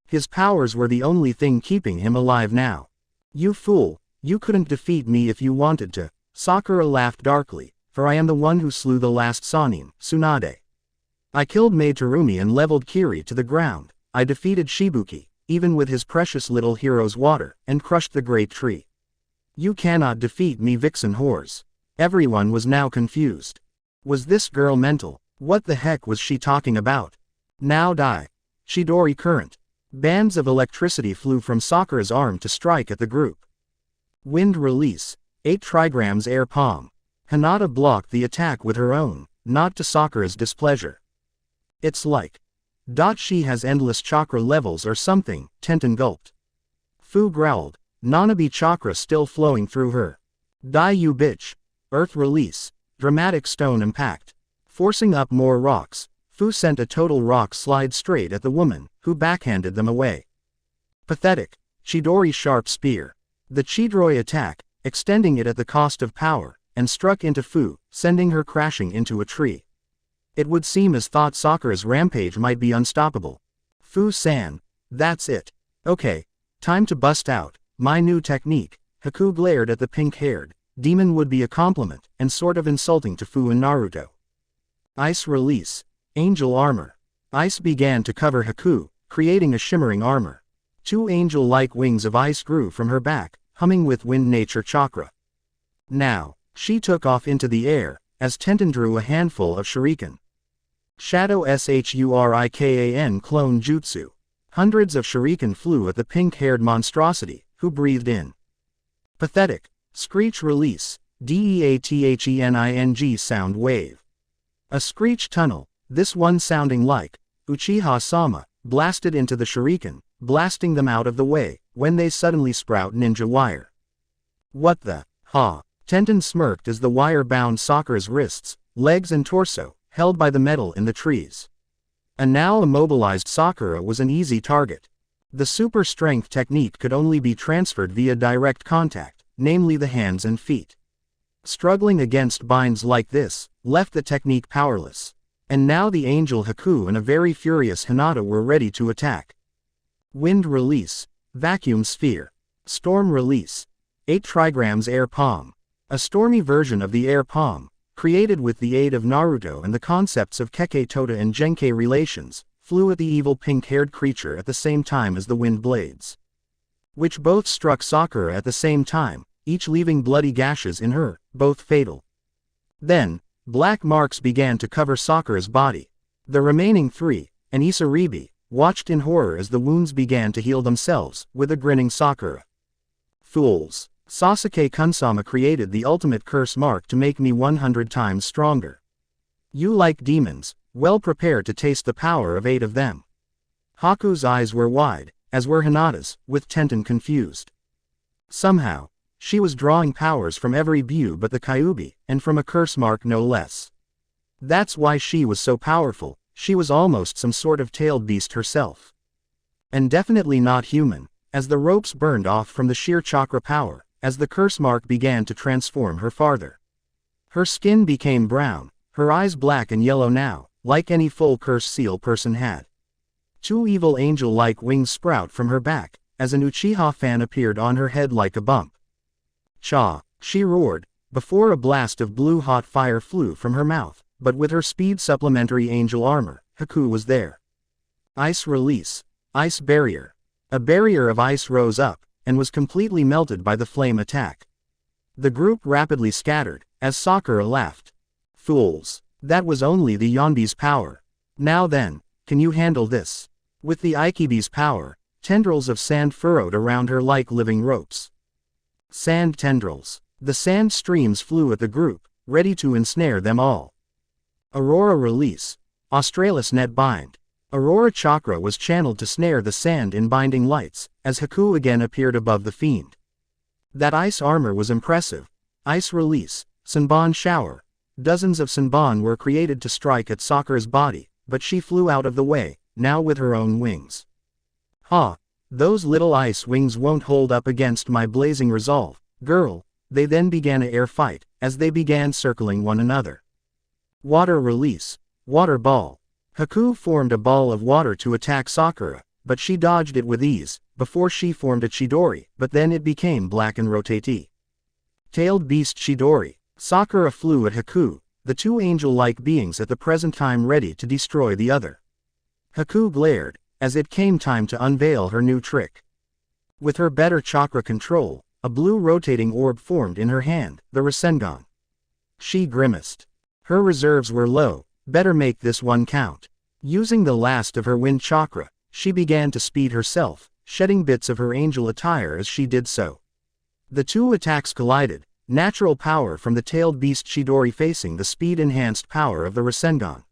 Speaker 1: His powers were the only thing keeping him alive now. You fool, you couldn't defeat me if you wanted to, Sakura laughed darkly, for I am the one who slew the last Sannin, Tsunade. I killed Maiterumi and leveled Kiri to the ground, I defeated Shibuki, even with his precious little hero's water, and crushed the great tree. You cannot defeat me, vixen whores. Everyone was now confused. Was this girl mental? What the heck was she talking about? Now die. Chidori current. Bands of electricity flew from Sakura's arm to strike at the group. Wind release: 8 trigrams air palm. Hinata blocked the attack with her own, not to Sakura's displeasure. It's like. She has endless chakra levels or something, Tenten gulped. Fu growled, Nanabi chakra still flowing through her. Die you bitch. Earth release: dramatic stone impact. Forcing up more rocks, Fu sent a total rock slide straight at the woman, who backhanded them away. Pathetic. Chidori's sharp spear. The Chidori attack, extending it at the cost of power, and struck into Fu, sending her crashing into a tree. It would seem as thought Sakura's rampage might be unstoppable. Fu-san, that's it. Okay, time to bust out my new technique. Haku glared at the pink-haired demon. Would be a compliment, and sort of insulting to Fu and Naruto. Ice release: angel armor. Ice began to cover Haku, creating a shimmering armor. 2 angel-like wings of ice grew from her back, humming with wind nature chakra. Now, she took off into the air, as Tenten drew a handful of shuriken. Shadow Shurikan clone jutsu. Hundreds of shuriken flew at the pink-haired monstrosity, who breathed in. Pathetic. Screech release: Deathening sound wave. A screech tunnel, this one sounding like Uchiha-sama, blasted into the shuriken, blasting them out of the way, when they suddenly sprout ninja wire. What the, ha? Tenten smirked as the wire bound Sakura's wrists, legs and torso, held by the metal in the trees. A now immobilized Sakura was an easy target. The super strength technique could only be transferred via direct contact, namely the hands and feet. Struggling against binds like this, left the technique powerless. And now the angel Haku and a very furious Hinata were ready to attack. Wind release: vacuum sphere. Storm release: 8 trigrams air palm. A stormy version of the air palm, created with the aid of Naruto and the concepts of Kekkei Tota and Genkai relations, flew at the evil pink-haired creature at the same time as the wind blades. Which both struck Sakura at the same time, each leaving bloody gashes in her, both fatal. Then, black marks began to cover Sakura's body. The remaining 3, and Isaribi, watched in horror as the wounds began to heal themselves, with a grinning Sakura. Fools. Sasuke-kun-sama created the ultimate curse mark to make me 100 times stronger. You like demons, well prepared to taste the power of 8 of them. Haku's eyes were wide, as were Hinata's, with Tenten confused. Somehow, she was drawing powers from every view but the Kyuubi, and from a curse mark no less. That's why she was so powerful. She was almost some sort of tailed beast herself. And definitely not human, as the ropes burned off from the sheer chakra power, as the curse mark began to transform her farther. Her skin became brown, her eyes black and yellow now, like any full curse seal person had. Two evil angel-like wings sprout from her back, as an Uchiha fan appeared on her head like a bump. Cha! She roared, before a blast of blue-hot fire flew from her mouth, but with her speed supplementary angel armor, Haku was there. Ice release. Ice barrier. A barrier of ice rose up, and was completely melted by the flame attack. The group rapidly scattered, as Sakura laughed. Fools. That was only the Yonbi's power. Now then, can you handle this? With the Aikibi's power, tendrils of sand furrowed around her like living ropes. Sand tendrils. The sand streams flew at the group, ready to ensnare them all. Aurora release. Australis net bind. Aurora chakra was channeled to snare the sand in binding lights, as Haku again appeared above the fiend. That ice armor was impressive. Ice release. Senbon shower. Dozens of Senbon were created to strike at Sakura's body, but she flew out of the way, now with her own wings. Ha! Those little ice wings won't hold up against my blazing resolve, girl. They then began a air fight, as they began circling one another. Water release. Water ball. Haku formed a ball of water to attack Sakura, but she dodged it with ease, before she formed a Chidori, but then it became black and rotatey. Tailed beast Chidori. Sakura flew at Haku, the two angel-like beings at the present time ready to destroy the other. Haku glared, as it came time to unveil her new trick. With her better chakra control, a blue rotating orb formed in her hand, the Rasengan. She grimaced. Her reserves were low, better make this one count. Using the last of her wind chakra, she began to speed herself, shedding bits of her angel attire as she did so. The two attacks collided, natural power from the tailed beast Chidori facing the speed-enhanced power of the Rasengan.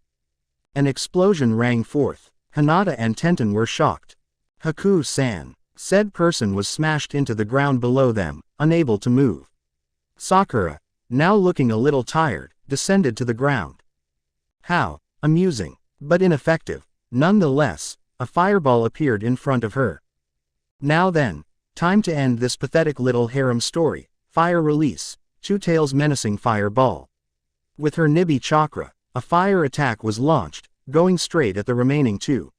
Speaker 1: An explosion rang forth. Hinata and Tenten were shocked. Haku-san. Said person was smashed into the ground below them, unable to move. Sakura, now looking a little tired, descended to the ground. How amusing, but ineffective. Nonetheless, a fireball appeared in front of her. Now then, time to end this pathetic little harem story. Fire release. Two Tails menacing fireball. With her Nibi chakra, a fire attack was launched, going straight at the remaining two.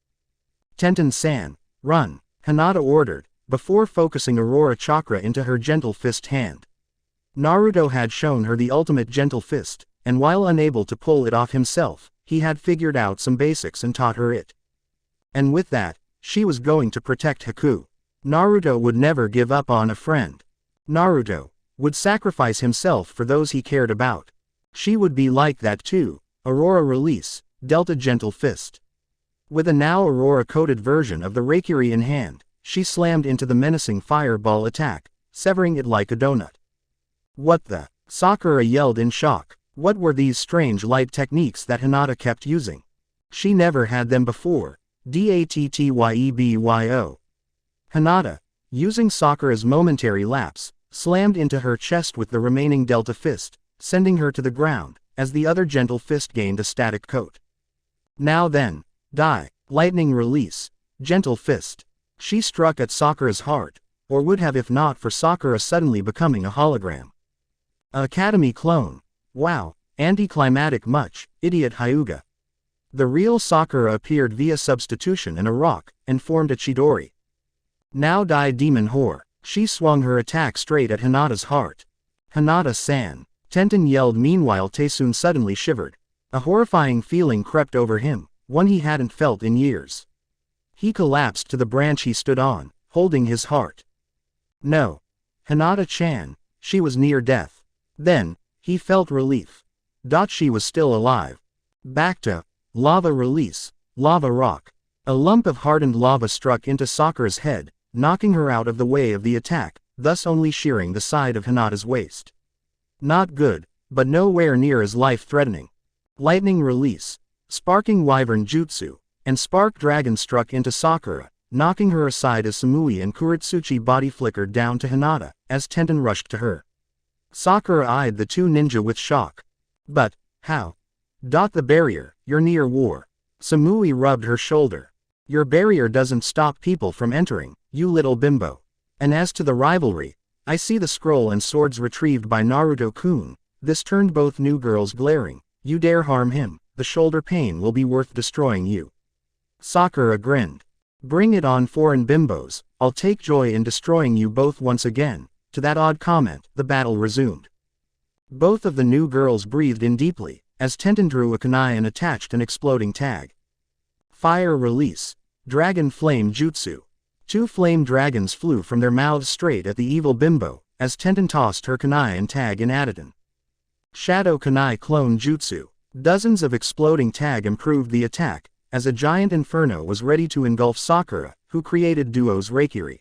Speaker 1: Tenten-san, run, Hinata ordered, before focusing Aurora chakra into her gentle fist hand. Naruto had shown her the ultimate gentle fist, and while unable to pull it off himself, he had figured out some basics and taught her it. And with that, she was going to protect Haku. Naruto would never give up on a friend. Naruto would sacrifice himself for those he cared about. She would be like that too. Aurora release, Delta gentle fist. With a now Aurora-coated version of the Raikage in hand, she slammed into the menacing fireball attack, severing it like a donut. What the? Sakura yelled in shock. What were these strange light techniques that Hinata kept using? She never had them before. Dattybyo. Hinata, using Sakura's momentary lapse, slammed into her chest with the remaining Delta fist, sending her to the ground, as the other gentle fist gained a static coat. Now then, die. Lightning release. Gentle fist. She struck at Sakura's heart, or would have if not for Sakura suddenly becoming a hologram. A Academy clone. Wow, anticlimactic much, idiot Hyuga. The real Sakura appeared via substitution in a rock, and formed a Chidori. Now die demon whore. She swung her attack straight at Hinata's heart. Hinata-san. Tenten yelled. Meanwhile Taesun suddenly shivered. A horrifying feeling crept over him, one he hadn't felt in years. He collapsed to the branch he stood on, holding his heart. No. Hinata-chan, she was near death. Then, he felt relief. She was still alive. Back to lava release, lava rock. A lump of hardened lava struck into Sakura's head, knocking her out of the way of the attack, thus only shearing the side of Hinata's waist. Not good, but nowhere near as life-threatening. Lightning release, sparking wyvern jutsu, and spark dragon struck into Sakura, knocking her aside as Samui and Kuritsuchi body flickered down to Hinata, as Tenten rushed to her. Sakura eyed the two ninja with shock. But, how? The barrier, you're near war. Samui rubbed her shoulder. Your barrier doesn't stop people from entering, you little bimbo. And as to the rivalry, I see the scroll and swords retrieved by Naruto-kun. This turned both new girls glaring. You dare harm him, the shoulder pain will be worth destroying you. Sakura grinned. Bring it on, foreign bimbos, I'll take joy in destroying you both once again. To that odd comment, the battle resumed. Both of the new girls breathed in deeply, as Tenten drew a kunai and attached an exploding tag. Fire release. Dragon flame jutsu. 2 flame dragons flew from their mouths straight at the evil bimbo, as Tenten tossed her kunai and tag in Adidon. Shadow kunai clone jutsu. Dozens of exploding tag improved the attack, as a giant inferno was ready to engulf Sakura, who created duo's Raikage.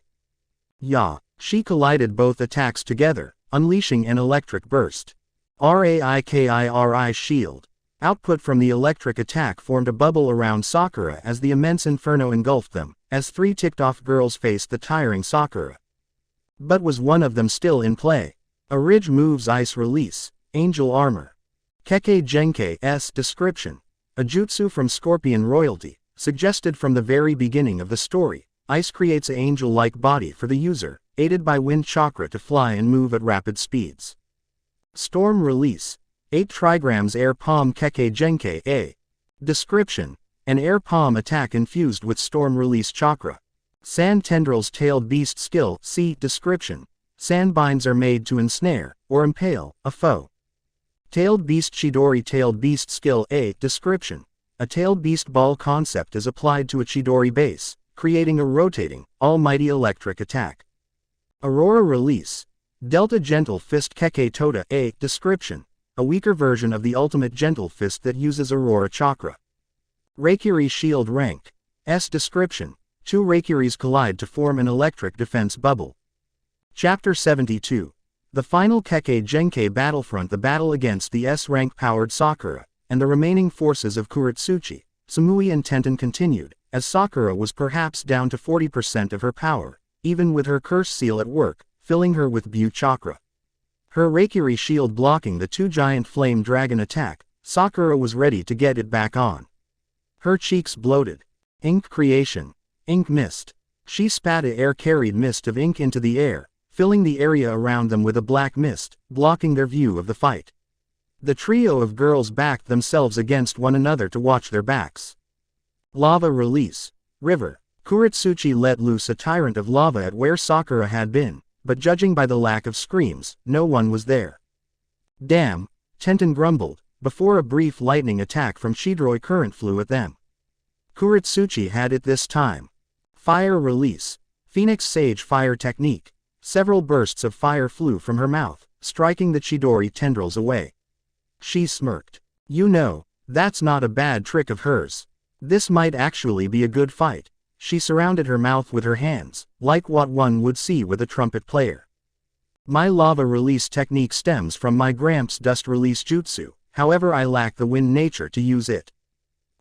Speaker 1: She collided both attacks together, unleashing an electric burst. Raikiri shield. Output from the electric attack formed a bubble around Sakura as the immense inferno engulfed them, as 3 ticked-off girls faced the tiring Sakura. But was one of them still in play? A Ridge moves ice release, angel armor. Kekkei Genkei's description. A jutsu from Scorpion royalty, suggested from the very beginning of the story. Ice creates an angel-like body for the user, aided by wind chakra to fly and move at rapid speeds. Storm release. 8 trigrams air palm Kekkei Genkei. Description. An air palm attack infused with storm release chakra. Sand tendrils tailed beast skill. See description. Sand binds are made to ensnare, or impale, a foe. Tailed beast Chidori tailed beast skill. Description. A tailed beast ball concept is applied to a Chidori base, creating a rotating, almighty electric attack. Aurora release. Delta gentle fist Kekkei Tota. Description. A weaker version of the ultimate gentle fist that uses aurora chakra. Raikiri shield rank. Description. 2 Raikiris collide to form an electric defense bubble. Chapter 72. The final Kekkei Genkei battlefront. The battle against the S-rank powered Sakura, and the remaining forces of Kuretsuchi, Samui and Tenten continued, as Sakura was perhaps down to 40% of her power, even with her curse seal at work, filling her with Bu chakra. Her Raikiri shield blocking the 2 giant flame dragon attack, Sakura was ready to get it back on. Her cheeks bloated. Ink creation. Ink mist. She spat a air-carried mist of ink into the air, filling the area around them with a black mist, blocking their view of the fight. The trio of girls backed themselves against one another to watch their backs. Lava release. River. Kuretsuchi let loose a tyrant of lava at where Sakura had been, but judging by the lack of screams, no one was there. Damn, Tenten grumbled, before a brief lightning attack from Chidori current flew at them. Kuretsuchi had it this time. Fire release. Phoenix Sage fire technique. Several bursts of fire flew from her mouth, striking the Chidori tendrils away. She smirked. You know, that's not a bad trick of hers. This might actually be a good fight. She surrounded her mouth with her hands, like what one would see with a trumpet player. My lava release technique stems from my Gramps dust release jutsu, however I lack the wind nature to use it.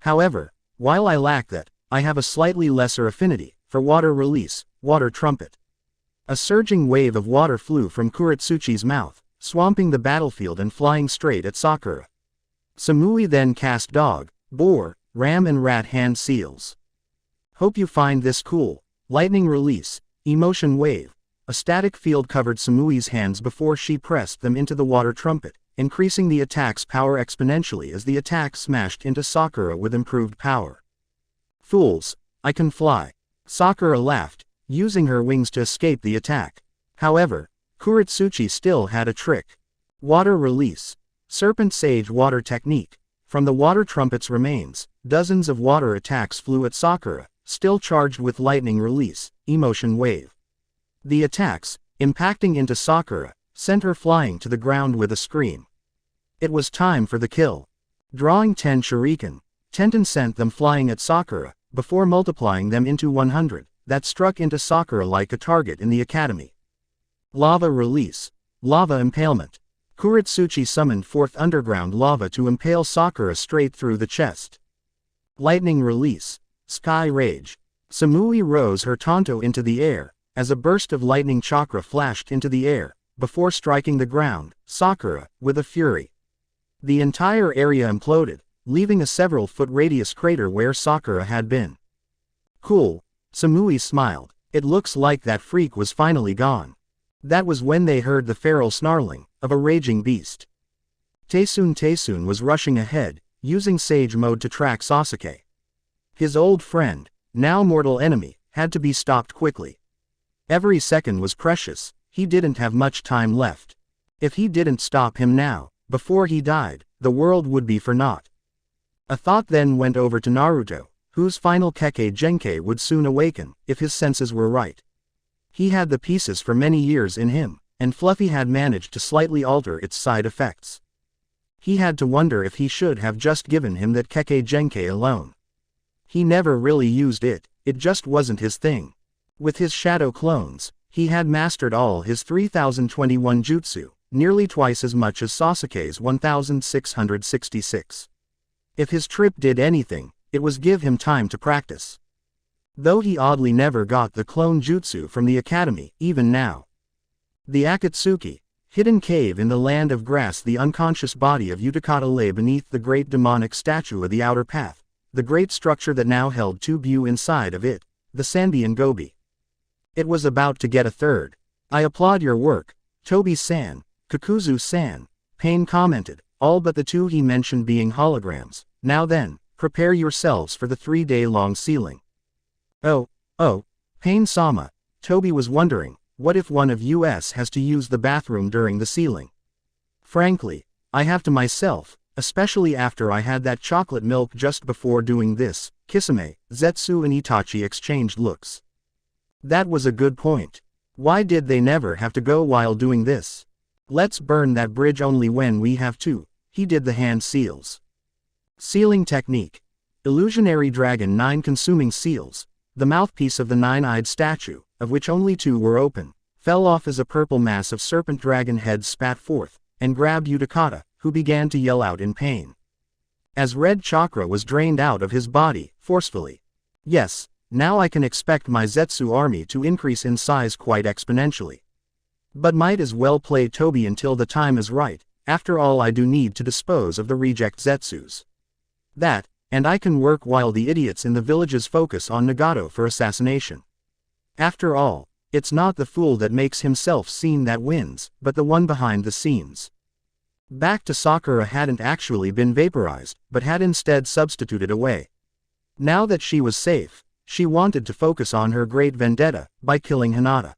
Speaker 1: However, while I lack that, I have a slightly lesser affinity for water release, water trumpet. A surging wave of water flew from Kuretsuchi's mouth, swamping the battlefield and flying straight at Sakura. Samui then cast dog, boar, ram and rat hand seals. Hope you find this cool. Lightning release, emotion wave. A static field covered Samui's hands before she pressed them into the water trumpet, increasing the attack's power exponentially as the attack smashed into Sakura with improved power. Fools, I can fly. Sakura laughed, using her wings to escape the attack. However, Kuretsuchi still had a trick. Water release. Serpent Sage water technique. From the water trumpet's remains, dozens of water attacks flew at Sakura, still charged with lightning release, emotion wave. The attacks, impacting into Sakura, sent her flying to the ground with a scream. It was time for the kill. Drawing 10 shuriken, Tenten sent them flying at Sakura, before multiplying them into 100, that struck into Sakura like a target in the academy. Lava release. Lava impalement. Kuretsuchi summoned forth underground lava to impale Sakura straight through the chest. Lightning release. Sky rage. Samui rose her tanto into the air, as a burst of lightning chakra flashed into the air, before striking the ground, Sakura, with a fury. The entire area imploded, leaving a several-foot radius crater where Sakura had been. Cool. Samui smiled. It looks like that freak was finally gone. That was when they heard the feral snarling of a raging beast. Taesun was rushing ahead, using Sage Mode to track Sasuke. His old friend, now mortal enemy, had to be stopped quickly. Every second was precious, he didn't have much time left. If he didn't stop him now, before he died, the world would be for naught. A thought then went over to Naruto, whose final Kekkei Genkai would soon awaken, if his senses were right. He had the pieces for many years in him, and Fluffy had managed to slightly alter its side effects. He had to wonder if he should have just given him that Kekkei Genkai alone. He never really used it, it just wasn't his thing. With his shadow clones, he had mastered all his 3021 jutsu, nearly twice as much as Sasuke's 1666. If his trip did anything, it was give him time to practice. Though he oddly never got the clone jutsu from the academy, even now. The Akatsuki, hidden cave in the land of grass. The unconscious body of Utakata lay beneath the great demonic statue of the outer path, the great structure that now held two Bu inside of it, the Sanbi and Gobi. It was about to get a third. I applaud your work, Tobi-san, Kakuzu-san, Pain commented, all but the two he mentioned being holograms. Now then, prepare yourselves for the 3-day-long sealing. Oh, Pain-sama, Tobi was wondering, what if one of us has to use the bathroom during the sealing? Frankly, I have to myself, especially after I had that chocolate milk just before doing this. Kisame, Zetsu and Itachi exchanged looks. That was a good point. Why did they never have to go while doing this? Let's burn that bridge only when we have to. He did the hand seals. Sealing technique. Illusionary dragon 9 consuming seals. The mouthpiece of the 9-eyed statue, of which only 2 were open, fell off as a purple mass of serpent dragon heads spat forth, and grabbed Utakata, who began to yell out in pain. As red chakra was drained out of his body, forcefully. Yes, now I can expect my Zetsu army to increase in size quite exponentially. But might as well play Tobi until the time is right, after all I do need to dispose of the reject Zetsus. That, and I can work while the idiots in the villages focus on Nagato for assassination. After all, it's not the fool that makes himself seen that wins, but the one behind the scenes. Back to Sakura hadn't actually been vaporized, but had instead substituted away. Now that she was safe, she wanted to focus on her great vendetta, by killing Hinata.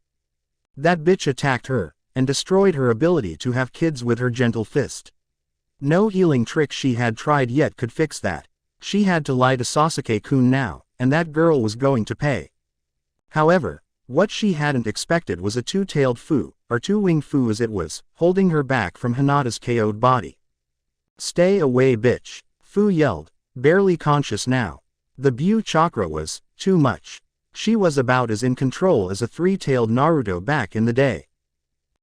Speaker 1: That bitch attacked her, and destroyed her ability to have kids with her gentle fist. No healing trick she had tried yet could fix that. She had to lie to Sasuke-kun now, and that girl was going to pay. However, what she hadn't expected was a two-tailed Fu, or two-winged Fu as it was, holding her back from Hinata's KO'd body. Stay away bitch, Fu yelled, barely conscious now. The Bu chakra was, too much. She was about as in control as a three-tailed Naruto back in the day.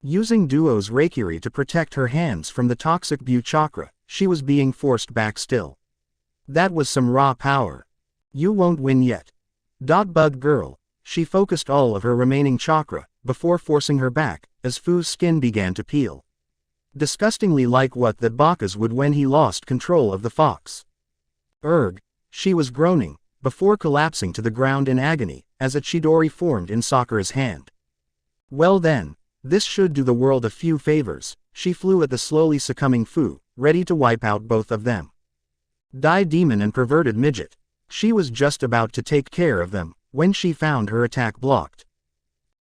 Speaker 1: Using Duo's Raikiri to protect her hands from the toxic Bu chakra, she was being forced back still. That was some raw power. You won't win yet. Bug girl. She focused all of her remaining chakra, before forcing her back, as Fu's skin began to peel. Disgustingly like what that Baka's would when he lost control of the fox. Erg. She was groaning, before collapsing to the ground in agony, as a Chidori formed in Sakura's hand. Well then, this should do the world a few favors. She flew at the slowly succumbing Fu, ready to wipe out both of them. Die demon and perverted midget. She was just about to take care of them, when she found her attack blocked.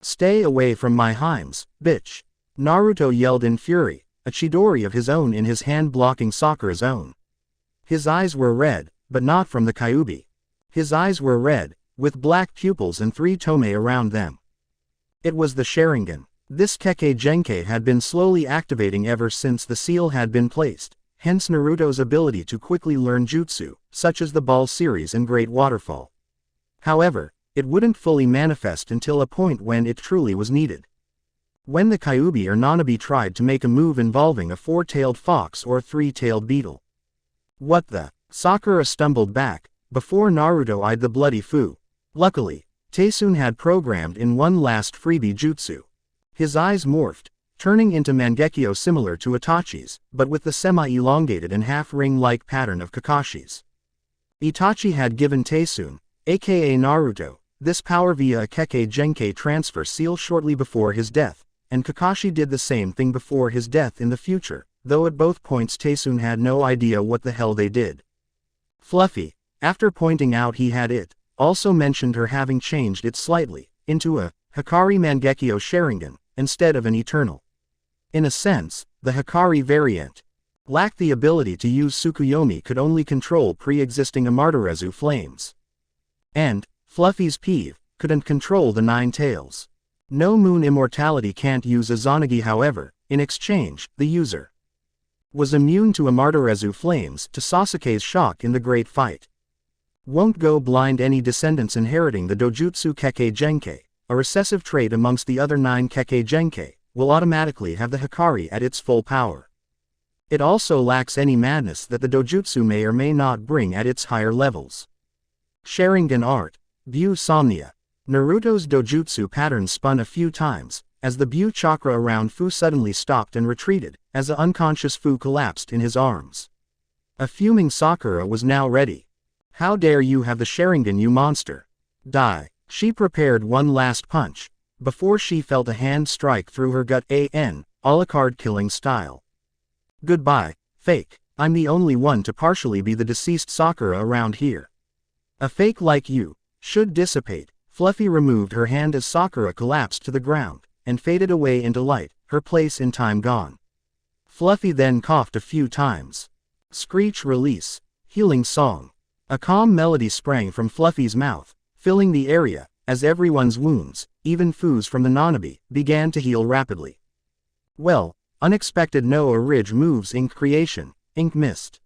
Speaker 1: Stay away from my Heims, bitch. Naruto yelled in fury, a Chidori of his own in his hand blocking Sakura's own. His eyes were red, but not from the Kyuubi. His eyes were red, with black pupils and 3 tomei around them. It was the Sharingan. This Kekkei Genkai had been slowly activating ever since the seal had been placed, hence Naruto's ability to quickly learn jutsu, such as the Ball series and Great Waterfall. However, it wouldn't fully manifest until a point when it truly was needed. When the Kyuubi or Nanabi tried to make a move involving a 4-tailed fox or 3-tailed beetle. What the? Sakura stumbled back, before Naruto eyed the bloody Fu. Luckily, Taesun had programmed in one last freebie jutsu. His eyes morphed, turning into Mangekyo similar to Itachi's, but with the semi-elongated and half-ring-like pattern of Kakashi's. Itachi had given Taesun, aka Naruto, this power via a Kekkei Genkai transfer seal shortly before his death, and Kakashi did the same thing before his death in the future, though at both points Taesun had no idea what the hell they did. Fluffy, after pointing out he had it, also mentioned her having changed it slightly, into a Hikari Mangekyo Sharingan, instead of an Eternal. In a sense, the Hikari variant lacked the ability to use Tsukuyomi, could only control pre-existing Amaterasu flames. And Fluffy's peeve couldn't control the 9 tails. No Moon Immortality can't use Izanagi, however, in exchange, the user was immune to Amaterasu flames, to Sasuke's shock in the Great Fight. Won't go blind. Any descendants inheriting the Dojutsu Kekkei Genkai, a recessive trait amongst the other 9 Kekkei Genkai, will automatically have the Hikari at its full power. It also lacks any madness that the Dojutsu may or may not bring at its higher levels. Sharingan Art. Byu Somnia. Naruto's Dojutsu pattern spun a few times, as the Byu chakra around Fu suddenly stopped and retreated, as the unconscious Fu collapsed in his arms. A fuming Sakura was now ready. How dare you have the Sharingan, you monster! Die! She prepared one last punch, before she felt a hand strike through her gut, Alucard killing style. Goodbye, fake. I'm the only one to partially be the deceased Sakura around here. A fake like you should dissipate. Fluffy removed her hand as Sakura collapsed to the ground, and faded away into light, her place in time gone. Fluffy then coughed a few times. Screech release. Healing song. A calm melody sprang from Fluffy's mouth, filling the area, as everyone's wounds, even Fu's from the Nanabi, began to heal rapidly. Well, unexpected Noah Ridge moves. Ink creation. Ink mist.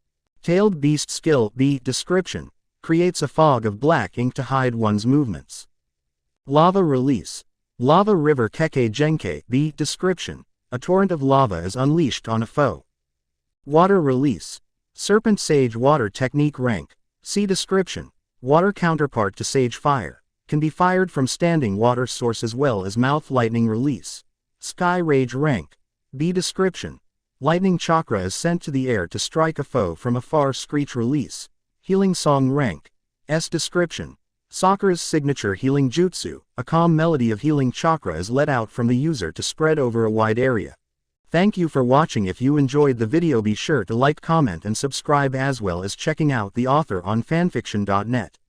Speaker 1: Tailed beast skill. B description. Creates a fog of black ink to hide one's movements. Lava release. Lava river Kekkei Genkai. B description. A torrent of lava is unleashed on a foe. Water release. Serpent Sage Water Technique rank. See description. Water counterpart to Sage Fire. Can be fired from standing water source as well as Mouth Lightning release. Sky Rage rank. B description. Lightning chakra is sent to the air to strike a foe from afar. Screech release. Healing song rank. S description. Sakura's signature healing jutsu, a calm melody of healing chakra is let out from the user to spread over a wide area. Thank you for watching. If you enjoyed the video, be sure to like, comment and subscribe, as well as checking out the author on fanfiction.net.